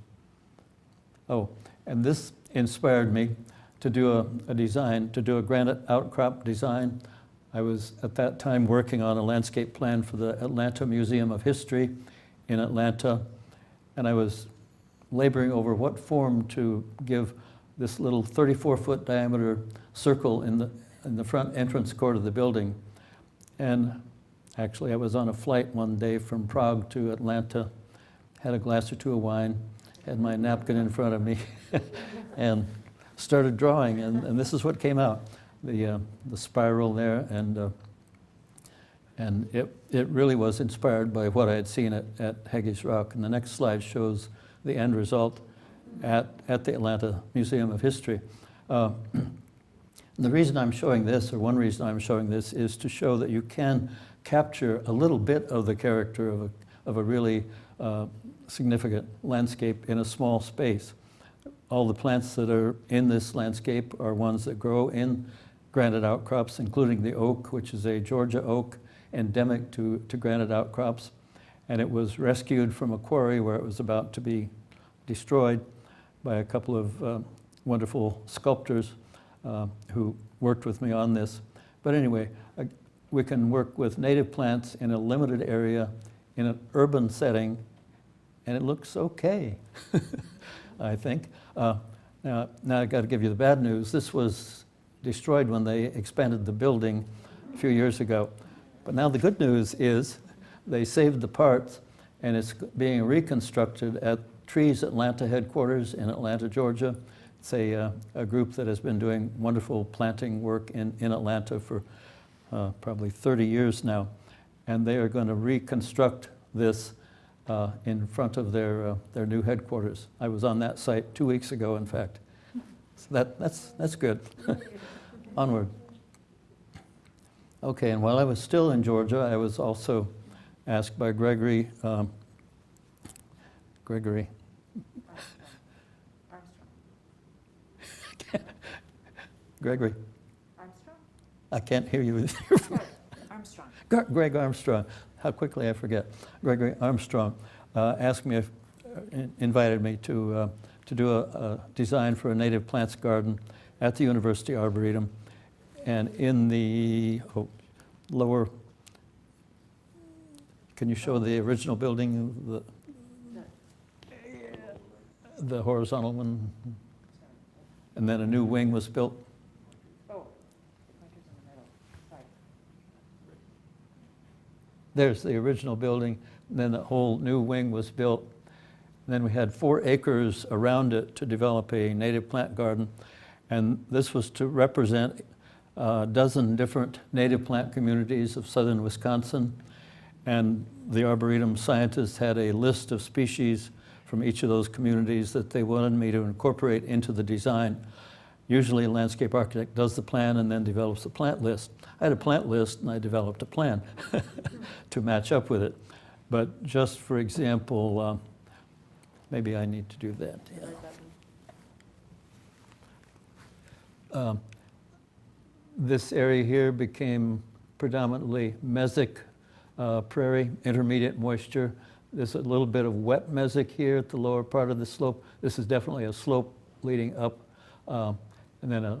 and this inspired me to do a design, to do a granite outcrop design. I was at that time working on a landscape plan for the Atlanta Museum of History in Atlanta, and I was laboring over what form to give this little 34-foot diameter circle in the front entrance court of the building. And actually I was on a flight one day from Prague to Atlanta, had a glass or two of wine, had my napkin in front of me, and started drawing, and this is what came out. The spiral there, and it really was inspired by what I had seen at Heggy's Rock. And the next slide shows the end result at the Atlanta Museum of History. The reason I'm showing this, or one reason I'm showing this, is to show that you can capture a little bit of the character of a really significant landscape in a small space. All the plants that are in this landscape are ones that grow in granite outcrops, including the oak, which is a Georgia oak endemic to granite outcrops. And it was rescued from a quarry where it was about to be destroyed by a couple of wonderful sculptors who worked with me on this. But anyway, we can work with native plants in a limited area, in an urban setting, and it looks okay, I think. Now I've got to give you the bad news. This was destroyed when they expanded the building a few years ago. But now the good news is they saved the parts, and it's being reconstructed at Trees Atlanta headquarters in Atlanta, Georgia. It's a group that has been doing wonderful planting work in Atlanta for probably 30 years now. And they are going to reconstruct this in front of their new headquarters. I was on that site 2 weeks ago, in fact. So that's good. Onward. Okay, and while I was still in Georgia, I was also asked by Gregory. Gregory. Armstrong? I can't hear you. Armstrong. Greg Armstrong. How quickly I forget. Gregory Armstrong asked me invited me to do a design for a native plants garden at the University Arboretum, and in the lower. Can you show the original building, the horizontal one, and then a new wing was built? Oh, the pointer's in the middle. Sorry. There's the original building, and then the whole new wing was built. And then we had 4 acres around it to develop a native plant garden, and this was to represent a dozen different native plant communities of southern Wisconsin. And the Arboretum scientists had a list of species from each of those communities that they wanted me to incorporate into the design. Usually a landscape architect does the plan and then develops a plant list. I had a plant list and I developed a plan to match up with it. But just for example, maybe I need to do that. Yeah. This area here became predominantly mesic prairie, intermediate moisture. There's a little bit of wet mesic here at the lower part of the slope. This is definitely a slope leading up, and then a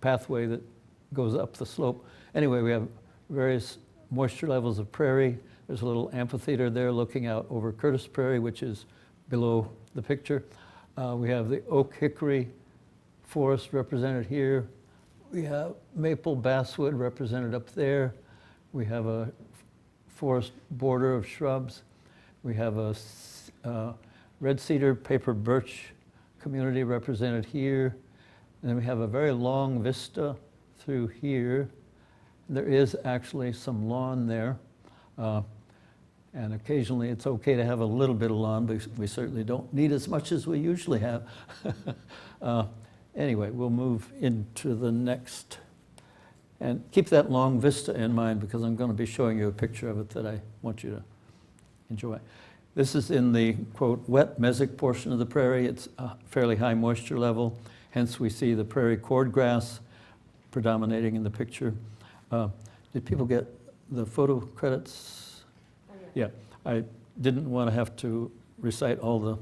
pathway that goes up the slope. Anyway, we have various moisture levels of prairie. There's a little amphitheater there looking out over Curtis Prairie, which is below the picture. We have the oak hickory forest represented here. We have maple basswood represented up there. We have a forest border of shrubs. We have a red cedar paper birch community represented here. And then we have a very long vista through here. There is actually some lawn there. And occasionally it's okay to have a little bit of lawn, but we certainly don't need as much as we usually have. Anyway, we'll move into the next. And keep that long vista in mind because I'm going to be showing you a picture of it that I want you to enjoy. This is in the, quote, wet mesic portion of the prairie. It's a fairly high moisture level. Hence, we see the prairie cordgrass predominating in the picture. Did people get the photo credits? Oh, yeah. Yeah, I didn't want to have to recite all the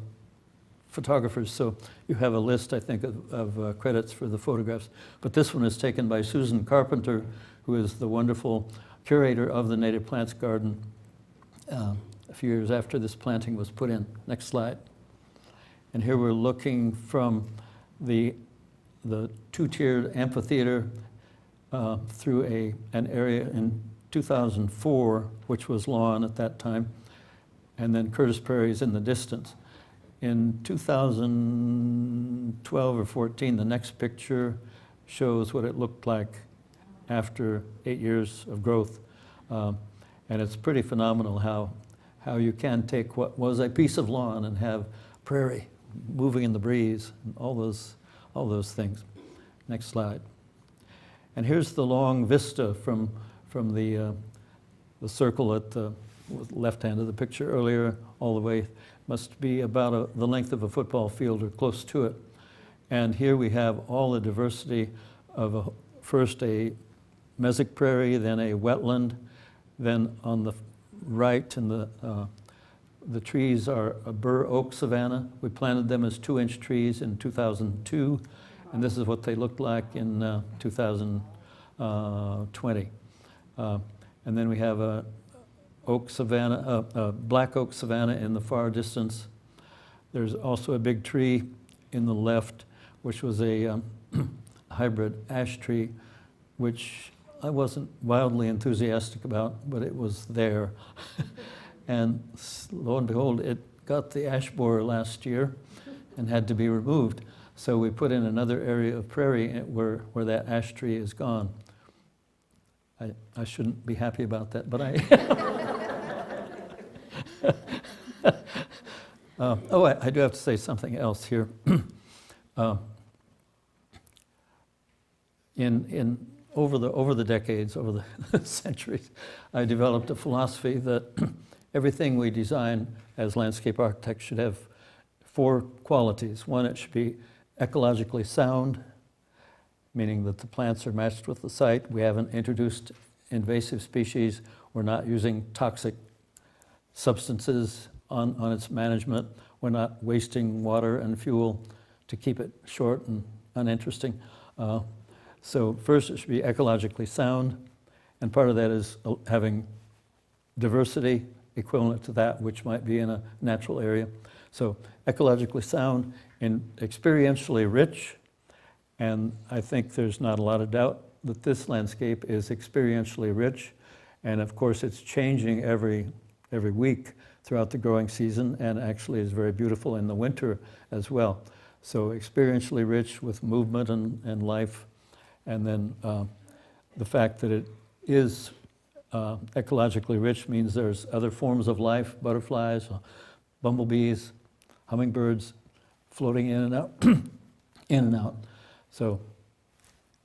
photographers, so you have a list, I think, of credits for the photographs. But this one is taken by Susan Carpenter, who is the wonderful curator of the Native Plants Garden a few years after this planting was put in. Next slide. And here we're looking from the two-tiered amphitheater through an area in 2004, which was lawn at that time, and then Curtis Prairie is in the distance. In 2012 or 14, the next picture shows what it looked like after 8 years of growth. And it's pretty phenomenal how you can take what was a piece of lawn and have prairie moving in the breeze, and all those things. Next slide. And here's the long vista from the circle at the left hand of the picture earlier, all the way. Must be about the length of a football field or close to it. And here we have all the diversity of first a mesic prairie, then a wetland, then on the right in the trees are a bur oak savanna. We planted them as 2-inch trees in 2002, and this is what they looked like in 2020. And then we have a oak savanna, black oak savanna in the far distance. There's also a big tree in the left, which was a hybrid ash tree, which I wasn't wildly enthusiastic about, but it was there. And lo and behold, it got the ash borer last year and had to be removed. So we put in another area of prairie where that ash tree is gone. I shouldn't be happy about that, but I I do have to say something else here. Over the decades, over the centuries, I developed a philosophy that everything we design as landscape architects should have 4 qualities. One, it should be ecologically sound, meaning that the plants are matched with the site. We haven't introduced invasive species. We're not using toxic substances on its management. We're not wasting water and fuel to keep it short and uninteresting. So first, it should be ecologically sound, and part of that is having diversity equivalent to that which might be in a natural area. So ecologically sound and experientially rich, and I think there's not a lot of doubt that this landscape is experientially rich, and of course it's changing every week throughout the growing season, and actually is very beautiful in the winter as well. So experientially rich with movement and life, and then the fact that it is ecologically rich means there's other forms of life, butterflies, bumblebees, hummingbirds floating in and out, in and out. So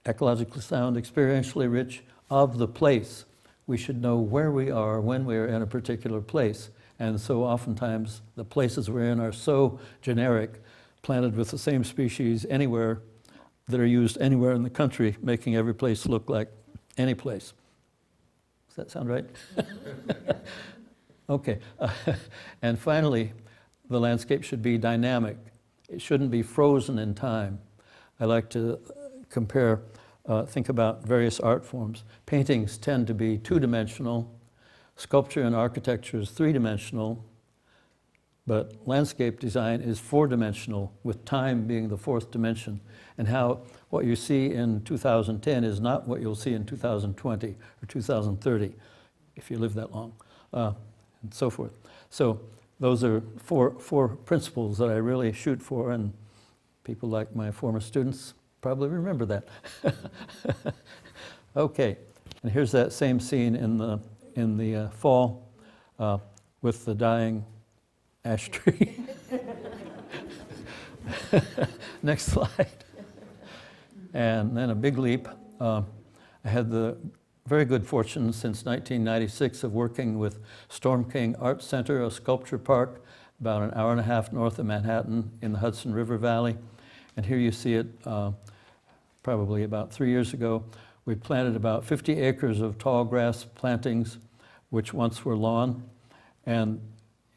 ecologically sound, experientially rich of the place. We should know where we are when we're in a particular place. And so oftentimes the places we're in are so generic, planted with the same species anywhere, that are used anywhere in the country, making every place look like any place. Does that sound right? Okay. And finally, the landscape should be dynamic. It shouldn't be frozen in time. I like to think about various art forms. Paintings tend to be 2-dimensional. Sculpture and architecture is 3-dimensional. But landscape design is 4-dimensional, with time being the 4th dimension. And what you see in 2010 is not what you'll see in 2020 or 2030, if you live that long, and so forth. So those are four principles that I really shoot for, and people like my former students probably remember that. Okay, and here's that same scene in the fall with the dying ash tree. Next slide. And then a big leap. I had the very good fortune since 1996 of working with Storm King Art Center, a sculpture park about an hour and a half north of Manhattan in the Hudson River Valley. And here you see it probably about 3 years ago. We planted about 50 acres of tall grass plantings, which once were lawn. And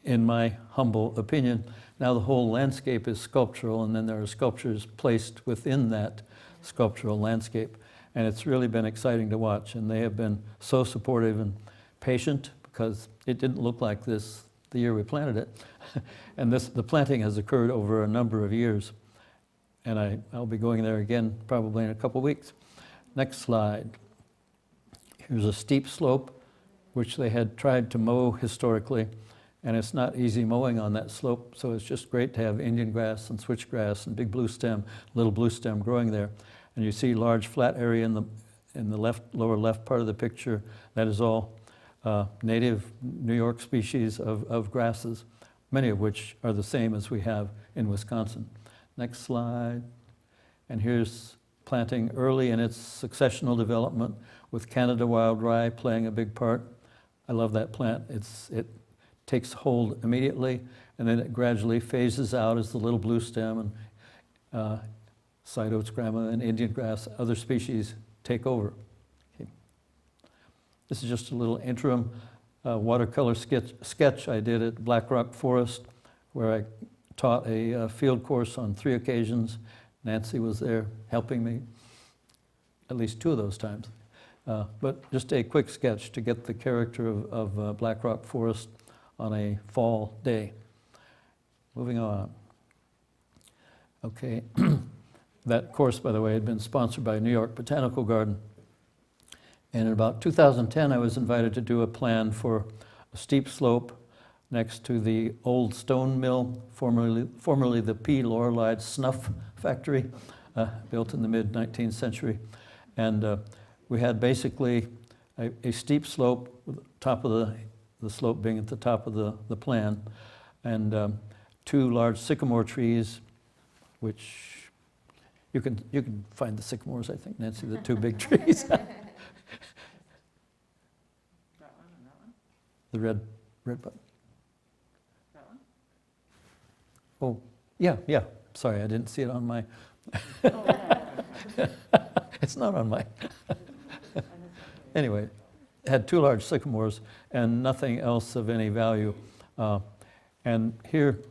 in my humble opinion, now the whole landscape is sculptural, and then there are sculptures placed within that sculptural landscape. And it's really been exciting to watch, and they have been so supportive and patient, because it didn't look like this the year we planted it. And the planting has occurred over a number of years. And I'll be going there again probably in a couple weeks. Next slide. Here's a steep slope, which they had tried to mow historically. And it's not easy mowing on that slope, so it's just great to have Indian grass and switchgrass and big blue stem, little blue stem growing there. And you see large flat area in the lower left part of the picture. That is all native New York species of grasses, many of which are the same as we have in Wisconsin. Next slide. And here's planting early in its successional development with Canada wild rye playing a big part. I love that plant. It takes hold immediately, and then it gradually phases out as the little blue stem and side oats grama and Indian grass, other species take over. Okay. This is just a little interim watercolor sketch I did at Black Rock Forest, where I taught a field course on 3 occasions. Nancy was there helping me at least 2 of those times. But just a quick sketch to get the character of Black Rock Forest on a fall day. Moving on. Okay, that course, by the way, had been sponsored by New York Botanical Garden. And in about 2010, I was invited to do a plan for a steep slope next to the old stone mill, formerly the P. Lorelei snuff factory, built in the mid-19th century. And we had basically a steep slope, with the top of the slope being at the top of the plan, and 2 large sycamore trees, which you can find the sycamores, I think, Nancy, the 2 big trees. That one and that one? The red button. That one? Oh, yeah. Sorry, I didn't see it on my. Oh, yeah. It's not on my. Anyway, had 2 large sycamores and nothing else of any value. And here,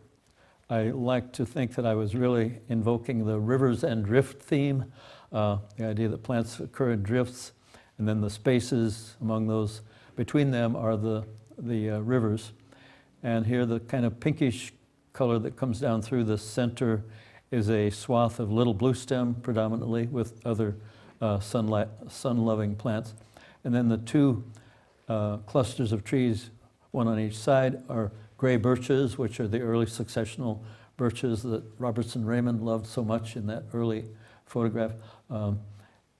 I like to think that I was really invoking the rivers and drift theme, the idea that plants occur in drifts, and then the spaces among those, between them are the rivers. And here, the kind of pinkish color that comes down through the center is a swath of little blue stem, predominantly, with other sun-loving plants. And then the 2 clusters of trees, one on each side, are gray birches, which are the early successional birches that Robertson Raymond loved so much in that early photograph. And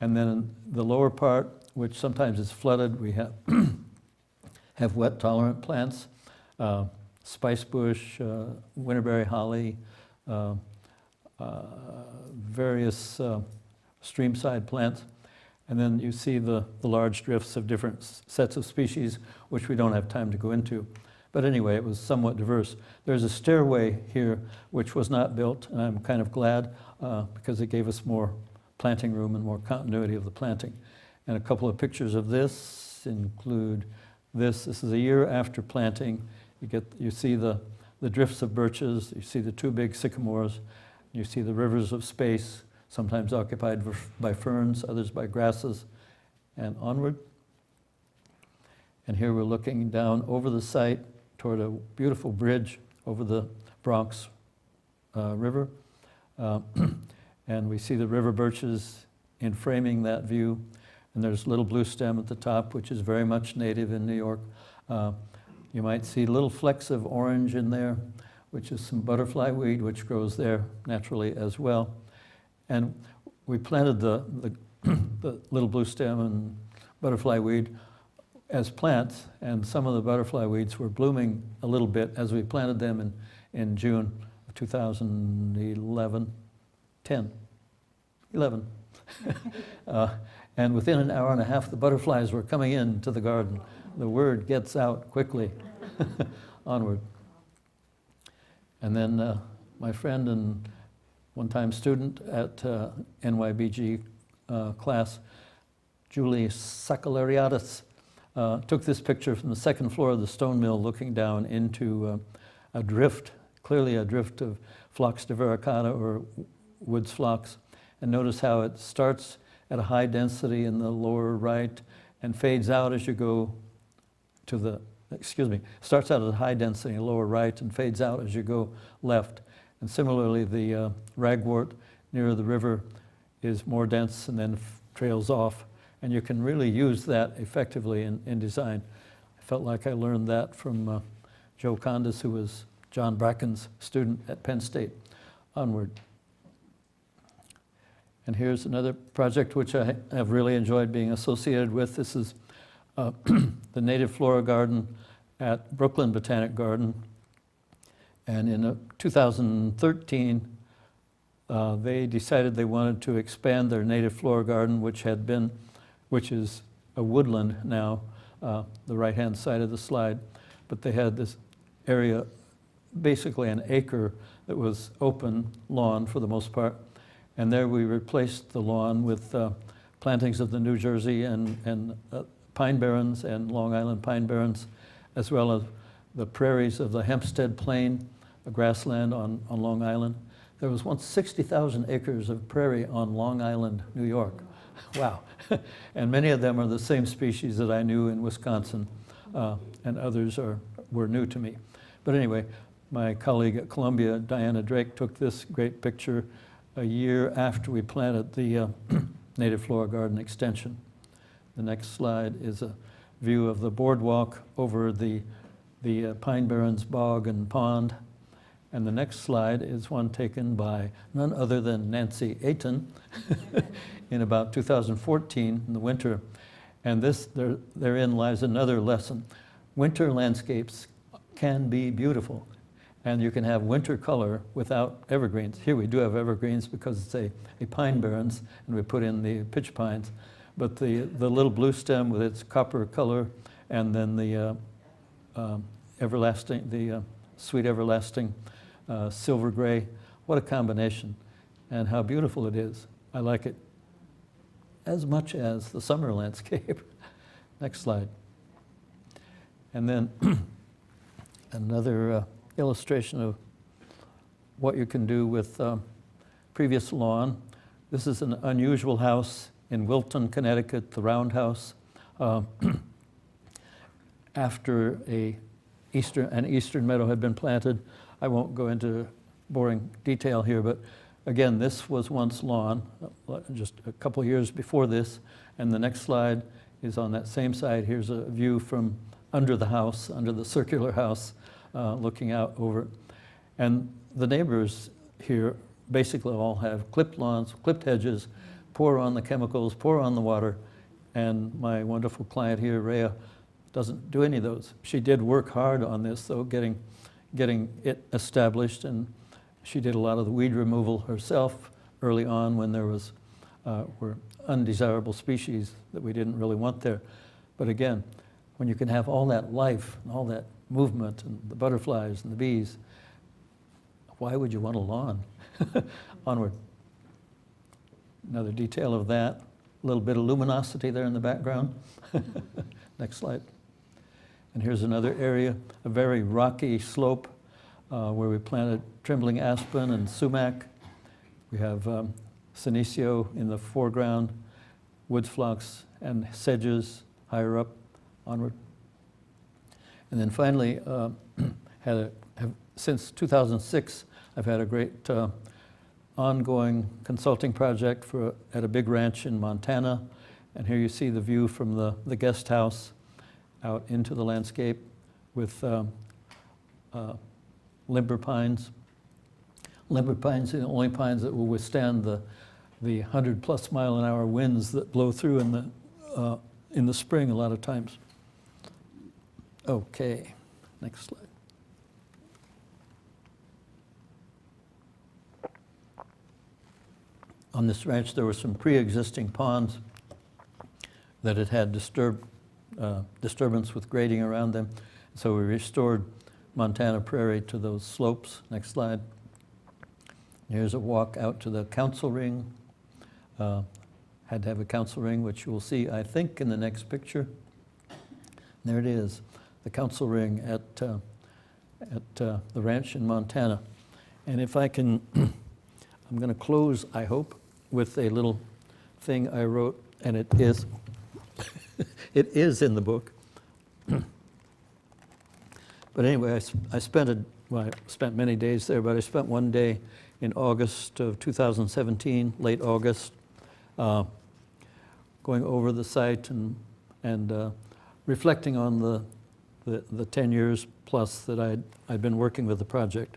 then in the lower part, which sometimes is flooded, we have wet-tolerant plants, spice bush, winterberry holly, various streamside plants. And then you see the large drifts of different sets of species, which we don't have time to go into. But anyway, it was somewhat diverse. There's a stairway here which was not built, and I'm kind of glad because it gave us more planting room and more continuity of the planting. And a couple of pictures of this include this. This is a year after planting. You see the drifts of birches, you see the 2 big sycamores, you see the rivers of space, sometimes occupied by ferns, others by grasses, and onward. And here we're looking down over the site toward a beautiful bridge over the Bronx River. And we see the river birches in framing that view. And there's little blue stem at the top, which is very much native in New York. You might see little flecks of orange in there, which is some butterfly weed, which grows there naturally as well. And we planted the little blue stem and butterfly weed as plants, and some of the butterfly weeds were blooming a little bit as we planted them in June of 2011, 11. And within an hour and a half, the butterflies were coming into the garden. The word gets out quickly. Onward. And then my friend and one-time student at NYBG class, Julie Sakalariadis, took this picture from the 2nd floor of the stone mill looking down into a drift, clearly a drift of Phlox divaricata or woods phlox. And notice how it starts at a high density in the lower right and fades out as you go to the, starts out at a high density in the lower right and fades out as you go left. And similarly, the ragwort near the river is more dense and then trails off. And you can really use that effectively in design. I felt like I learned that from Joe Condis, who was John Bracken's student at Penn State. Onward. And here's another project which I have really enjoyed being associated with. This is the native flora garden at Brooklyn Botanic Garden. And in 2013, they decided they wanted to expand their native flora garden, which is a woodland now, the right-hand side of the slide. But they had this area, basically an acre, that was open lawn for the most part. And there we replaced the lawn with plantings of the New Jersey and pine barrens and Long Island pine barrens, as well as the prairies of the Hempstead Plain, a grassland on Long Island. There was once 60,000 acres of prairie on Long Island, New York. Wow. And many of them are the same species that I knew in Wisconsin, and others were new to me. But anyway, my colleague at Columbia, Diana Drake, took this great picture a year after we planted the native flora garden extension. The next slide is a view of the boardwalk over the Pine Barrens bog and pond. And the next slide is one taken by none other than Nancy Ayton in about 2014 in the winter. And therein lies another lesson. Winter landscapes can be beautiful, and you can have winter color without evergreens. Here we do have evergreens because it's a pine barrens, and we put in the pitch pines. But the little blue stem with its copper color, and then the sweet everlasting silver gray, what a combination, and how beautiful it is. I like it as much as the summer landscape. Next slide. And then another illustration of what you can do with previous lawn. This is an unusual house in Wilton, Connecticut, the Roundhouse. After an eastern meadow had been planted. I won't go into boring detail here, but again, this was once lawn, just a couple of years before this, and the next slide is on that same side. Here's a view from under the house, under the circular house, looking out over it. And the neighbors here basically all have clipped lawns, clipped hedges, pour on the chemicals, pour on the water, and my wonderful client here, Rhea, doesn't do any of those. She did work hard on this, though, getting it established, and she did a lot of the weed removal herself early on when there were undesirable species that we didn't really want there. But again, when you can have all that life and all that movement and the butterflies and the bees, why would you want a lawn? Onward. Another detail of that, a little bit of luminosity there in the background. Next slide. And here's another area, a very rocky slope where we planted trembling aspen and sumac. We have senecio in the foreground, woods phlox and sedges higher up, onward. And then finally, since 2006, I've had a great ongoing consulting project at a big ranch in Montana. And here you see the view from the guest house out into the landscape with limber pines. Limber pines are the only pines that will withstand the 100+ mile-an-hour winds that blow through in the spring a lot of times. Okay, next slide. On this ranch, there were some pre-existing ponds that had disturbance with grading around them. So we restored Montana prairie to those slopes. Next slide. Here's a walk out to the council ring. Had to have a council ring, which you will see, I think, in the next picture. There it is, the council ring at the ranch in Montana. And if I can, I'm going to close, I hope, with a little thing I wrote, and it is it is in the book. But anyway, I spent many days there, but I spent one day in August of 2017, late August, going over the site and reflecting on the 10 years plus that I'd been working with the project.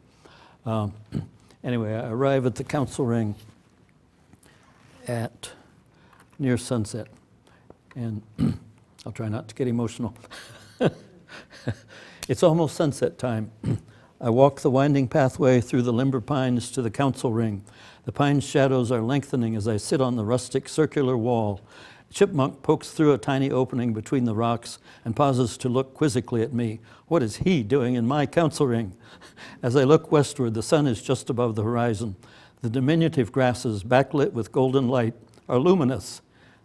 Anyway, I arrive at the council ring at near sunset, and I'll try not to get emotional. It's almost sunset time. I walk the winding pathway through the limber pines to the council ring. The pine shadows are lengthening as I sit on the rustic circular wall. A chipmunk pokes through a tiny opening between the rocks and pauses to look quizzically at me. What is he doing in my council ring? As I look westward, the sun is just above the horizon. The diminutive grasses, backlit with golden light, are luminous.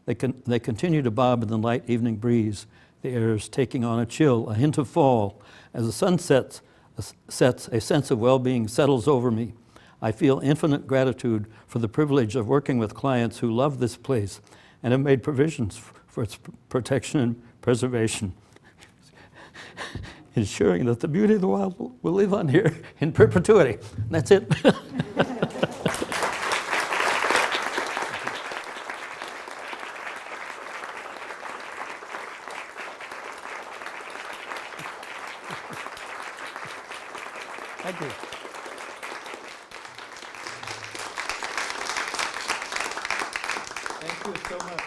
They continue to bob in the light evening breeze. The air is taking on a chill, a hint of fall. As the sun sets, a sense of well-being settles over me. I feel infinite gratitude for the privilege of working with clients who love this place. and have made provisions for its protection and preservation, ensuring that the beauty of the wild will live on here in perpetuity. And that's it. Thank you. Thank you so much.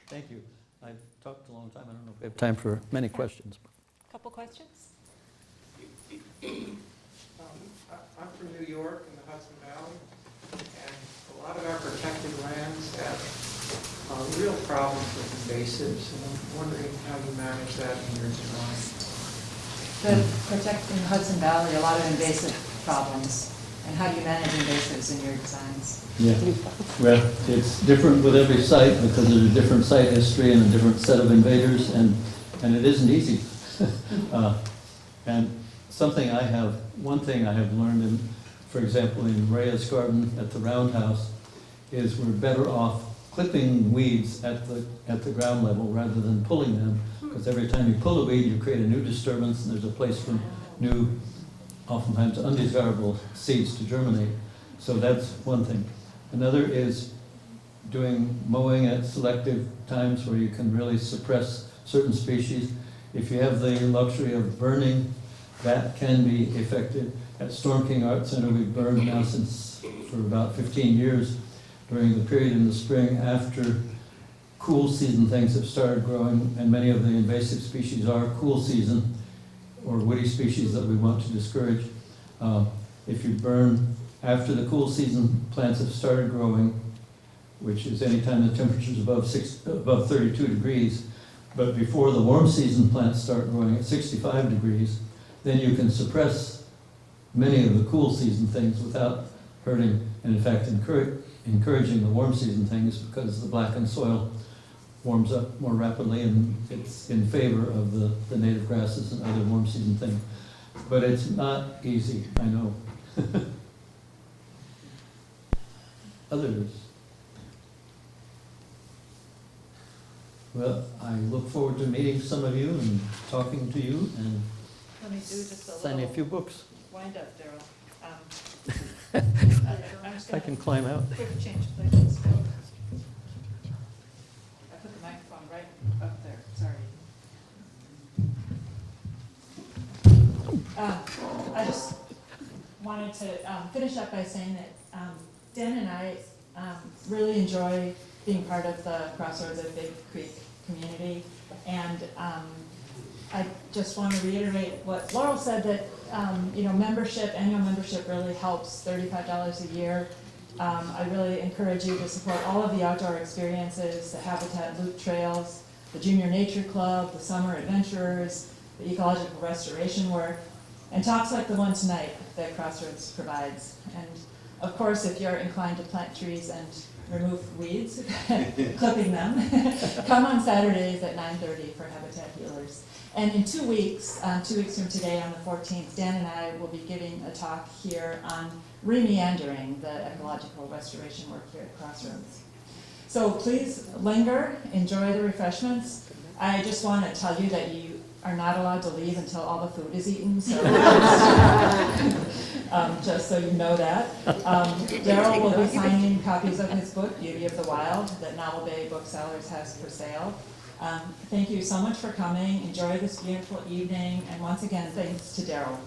Thank you. I've talked a long time. I don't know if we have time for many questions. Couple questions? I'm from New York in the Hudson Valley, and a lot of our protected lands have real problems with invasives, and I'm wondering how you manage that in your design. Protecting Hudson Valley, a lot of invasive problems. And how do you manage invasives in your designs? Yeah, well, it's different with every site because there's a different site history and a different set of invaders, and it isn't easy. And one thing I have learned, for example, in Rhea's garden at the Roundhouse, is we're better off clipping weeds at the ground level rather than pulling them, because every time you pull a weed, you create a new disturbance, and there's a place for new, oftentimes undesirable seeds to germinate. So that's one thing. Another is doing mowing at selective times where you can really suppress certain species. If you have the luxury of burning, that can be effective. At Storm King Art Center, we've burned now for about 15 years during the period in the spring after cool season things have started growing, and many of the invasive species are cool season or woody species that we want to discourage. If you burn after the cool season plants have started growing, which is any time the temperature is above 32 degrees, but before the warm season plants start growing at 65 degrees, then you can suppress many of the cool season things without hurting, and in fact encouraging the warm season things, because the blackened soil warms up more rapidly and it's in favor of the native grasses and other warm season things. But it's not easy, I know. Others? Well, I look forward to meeting some of you and talking to you and Let me do just a signing a little few books. wind up, Darrell. I'm just If I can climb out. quick change places. I put the microphone right up there, sorry. I just wanted to finish up by saying that Dan and I really enjoy being part of the Crossroads at Big Creek community. And I just want to reiterate what Laurel said, that annual membership really helps, $35 a year. I really encourage you to support all of the outdoor experiences, the Habitat Loop Trails, the Junior Nature Club, the Summer Adventurers, the ecological restoration work, and talks like the one tonight that Crossroads provides. And of course, if you're inclined to plant trees and remove weeds, clipping them, come on Saturdays at 9:30 for Habitat Healers. And in 2 weeks, 2 weeks from today on the 14th, Dan and I will be giving a talk here on remeandering, the ecological restoration work here at Crossroads. So please linger, enjoy the refreshments. I just want to tell you that you are not allowed to leave until all the food is eaten, so just so you know that. Darrell will be signing copies of his book, Beauty of the Wild, that Novel Bay Booksellers has for sale. Thank you so much for coming. Enjoy this beautiful evening, and once again, thanks to Darrell.